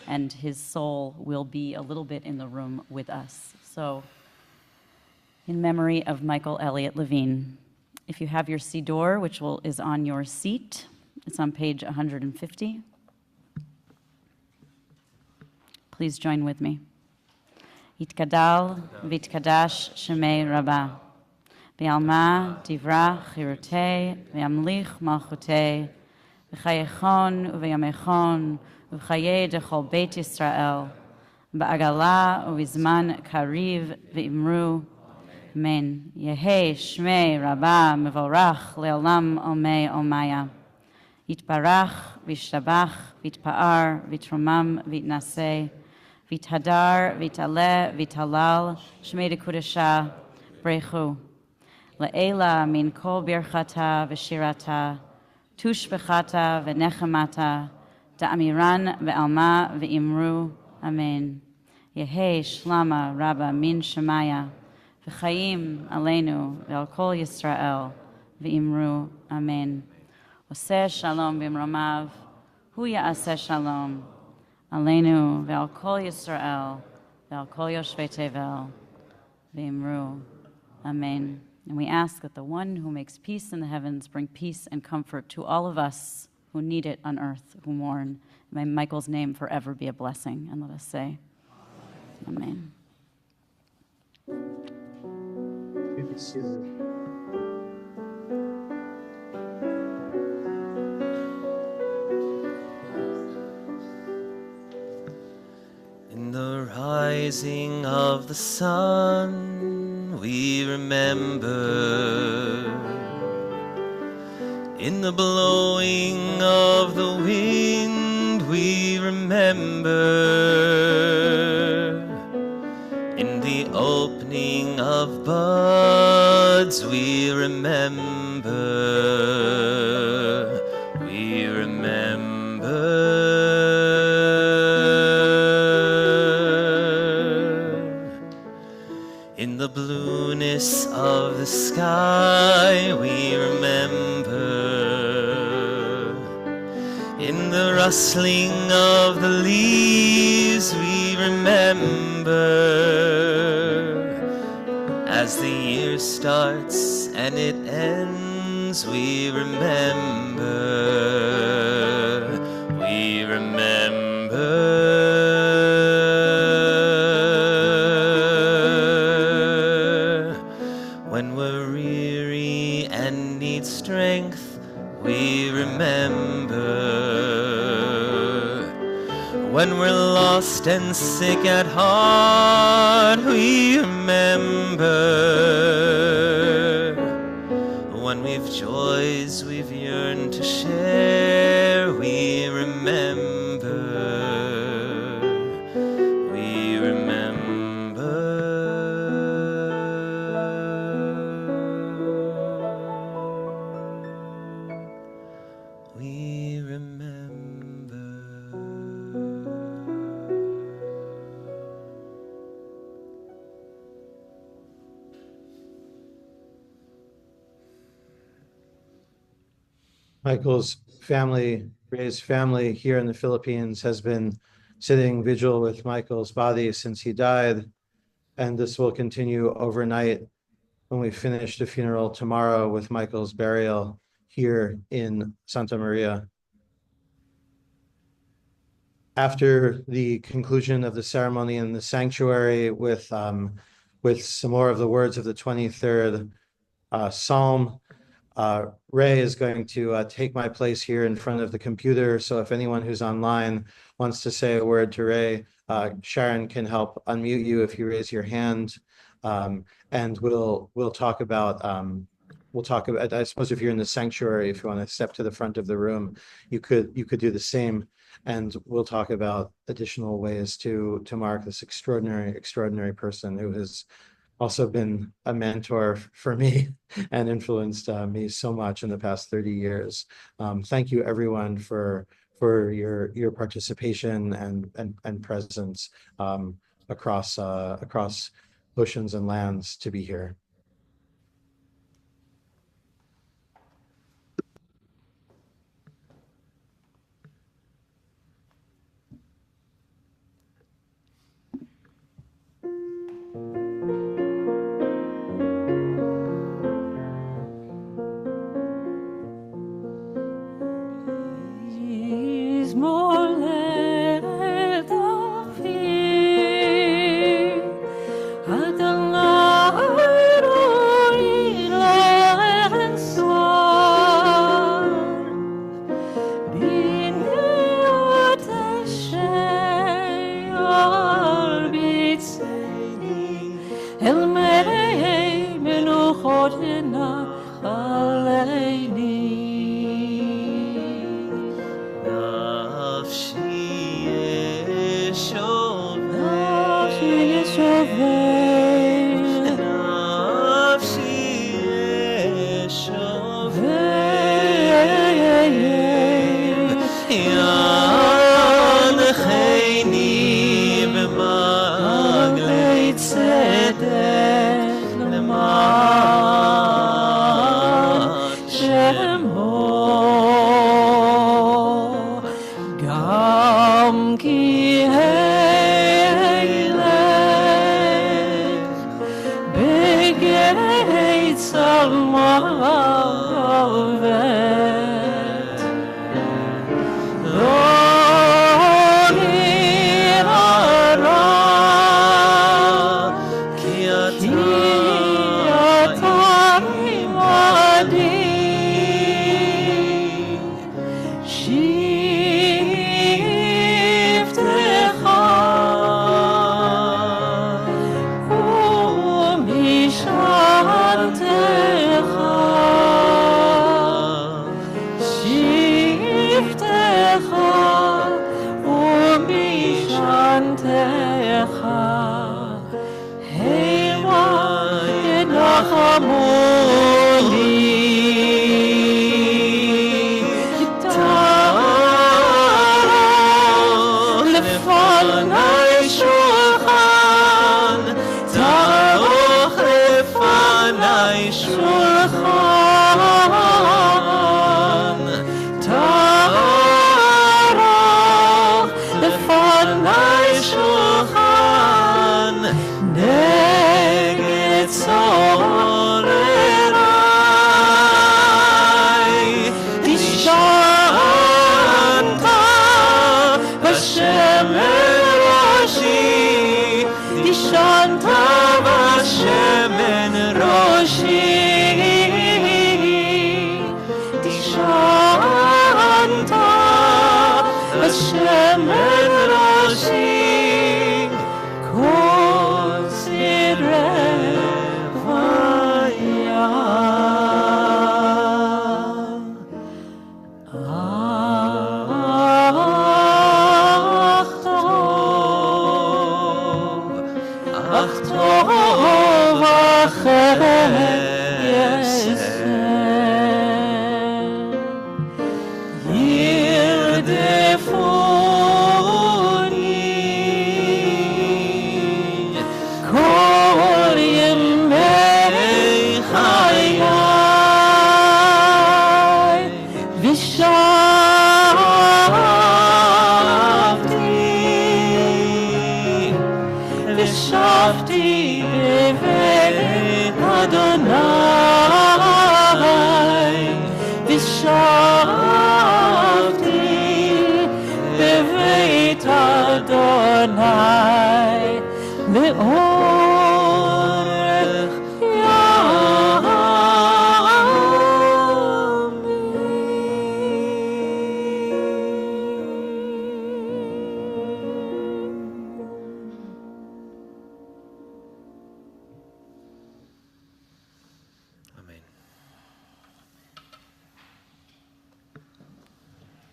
S14: and his soul will be a little bit in the room with us. So, in memory of Michael Elliot Levine, if you have your Siddur, which is on your seat, it's on page 150. Please join with me. יתגדל ויתקדש שמי רבה, בעלמא דברה חירותי, וימליך מלכותי, בחייכון ובימיכון, ובחיי דכל בית ישראל, בעגלה ובזמן קריב ואמרו, אמן. יהי שמי רבה מבורך לעולם עולמי עולמיה. יתברך וישתבח ויתפאר ויתרומם ויתנשא, ויתהדר, ויתעלה, ויתהלל, שמי דקודשה, ברכו. לעילה מן כל ברכתה ושירתה, תושבחתה ונחמתה, דאמירן בעלמא ואמרו, אמן. יהי שלמה רבה מן שמיה, וחיים עלינו ועל כל ישראל, ואמרו, אמן. עושה שלום במרומיו, הוא יעשה שלום. עלינו ועל כל ישראל ועל כל יושבי תבל, ואמרו, Amen. And we ask that the one who makes peace in the heavens bring peace and comfort to all of us who need it on earth, who mourn. May Michael's name forever be a blessing. And let us say, Amen.
S2: You can see it.
S1: In the rising of the sun, we remember. In the blowing of the wind, we remember. In the opening of buds, we remember. We remember. In the blueness of the sky, we remember. In the rustling of the leaves, we remember. As the year starts and it ends, we remember. We remember. When we're lost and sick at heart, we remember. When we've joys we've yearned to share, we remember. We remember. We remember.
S2: Michael's family, Ray's family here in the Philippines has been sitting vigil with Michael's body since he died. And this will continue overnight when we finish the funeral tomorrow with Michael's burial here in Santa Maria. After the conclusion of the ceremony in the sanctuary with some more of the words of the 23rd Psalm, Ray is going to take my place here in front of the computer. So if anyone who's online wants to say a word to Ray, Sharon can help unmute you if you raise your hand. And we'll talk about, I suppose if you're in the sanctuary, if you want to step to the front of the room, you could do the same. And we'll talk about additional ways to mark this extraordinary person who has also been a mentor for me and influenced me so much in the past 30 years. Thank you everyone for your participation and presence across oceans and lands to be here.
S1: אך טוב החסד ירדפוני כל ימי חיי ושבתי בבית אדוני ושבתי בבית אדוני לאורך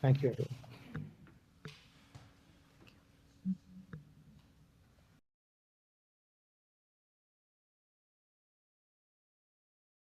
S9: Thank you, everyone.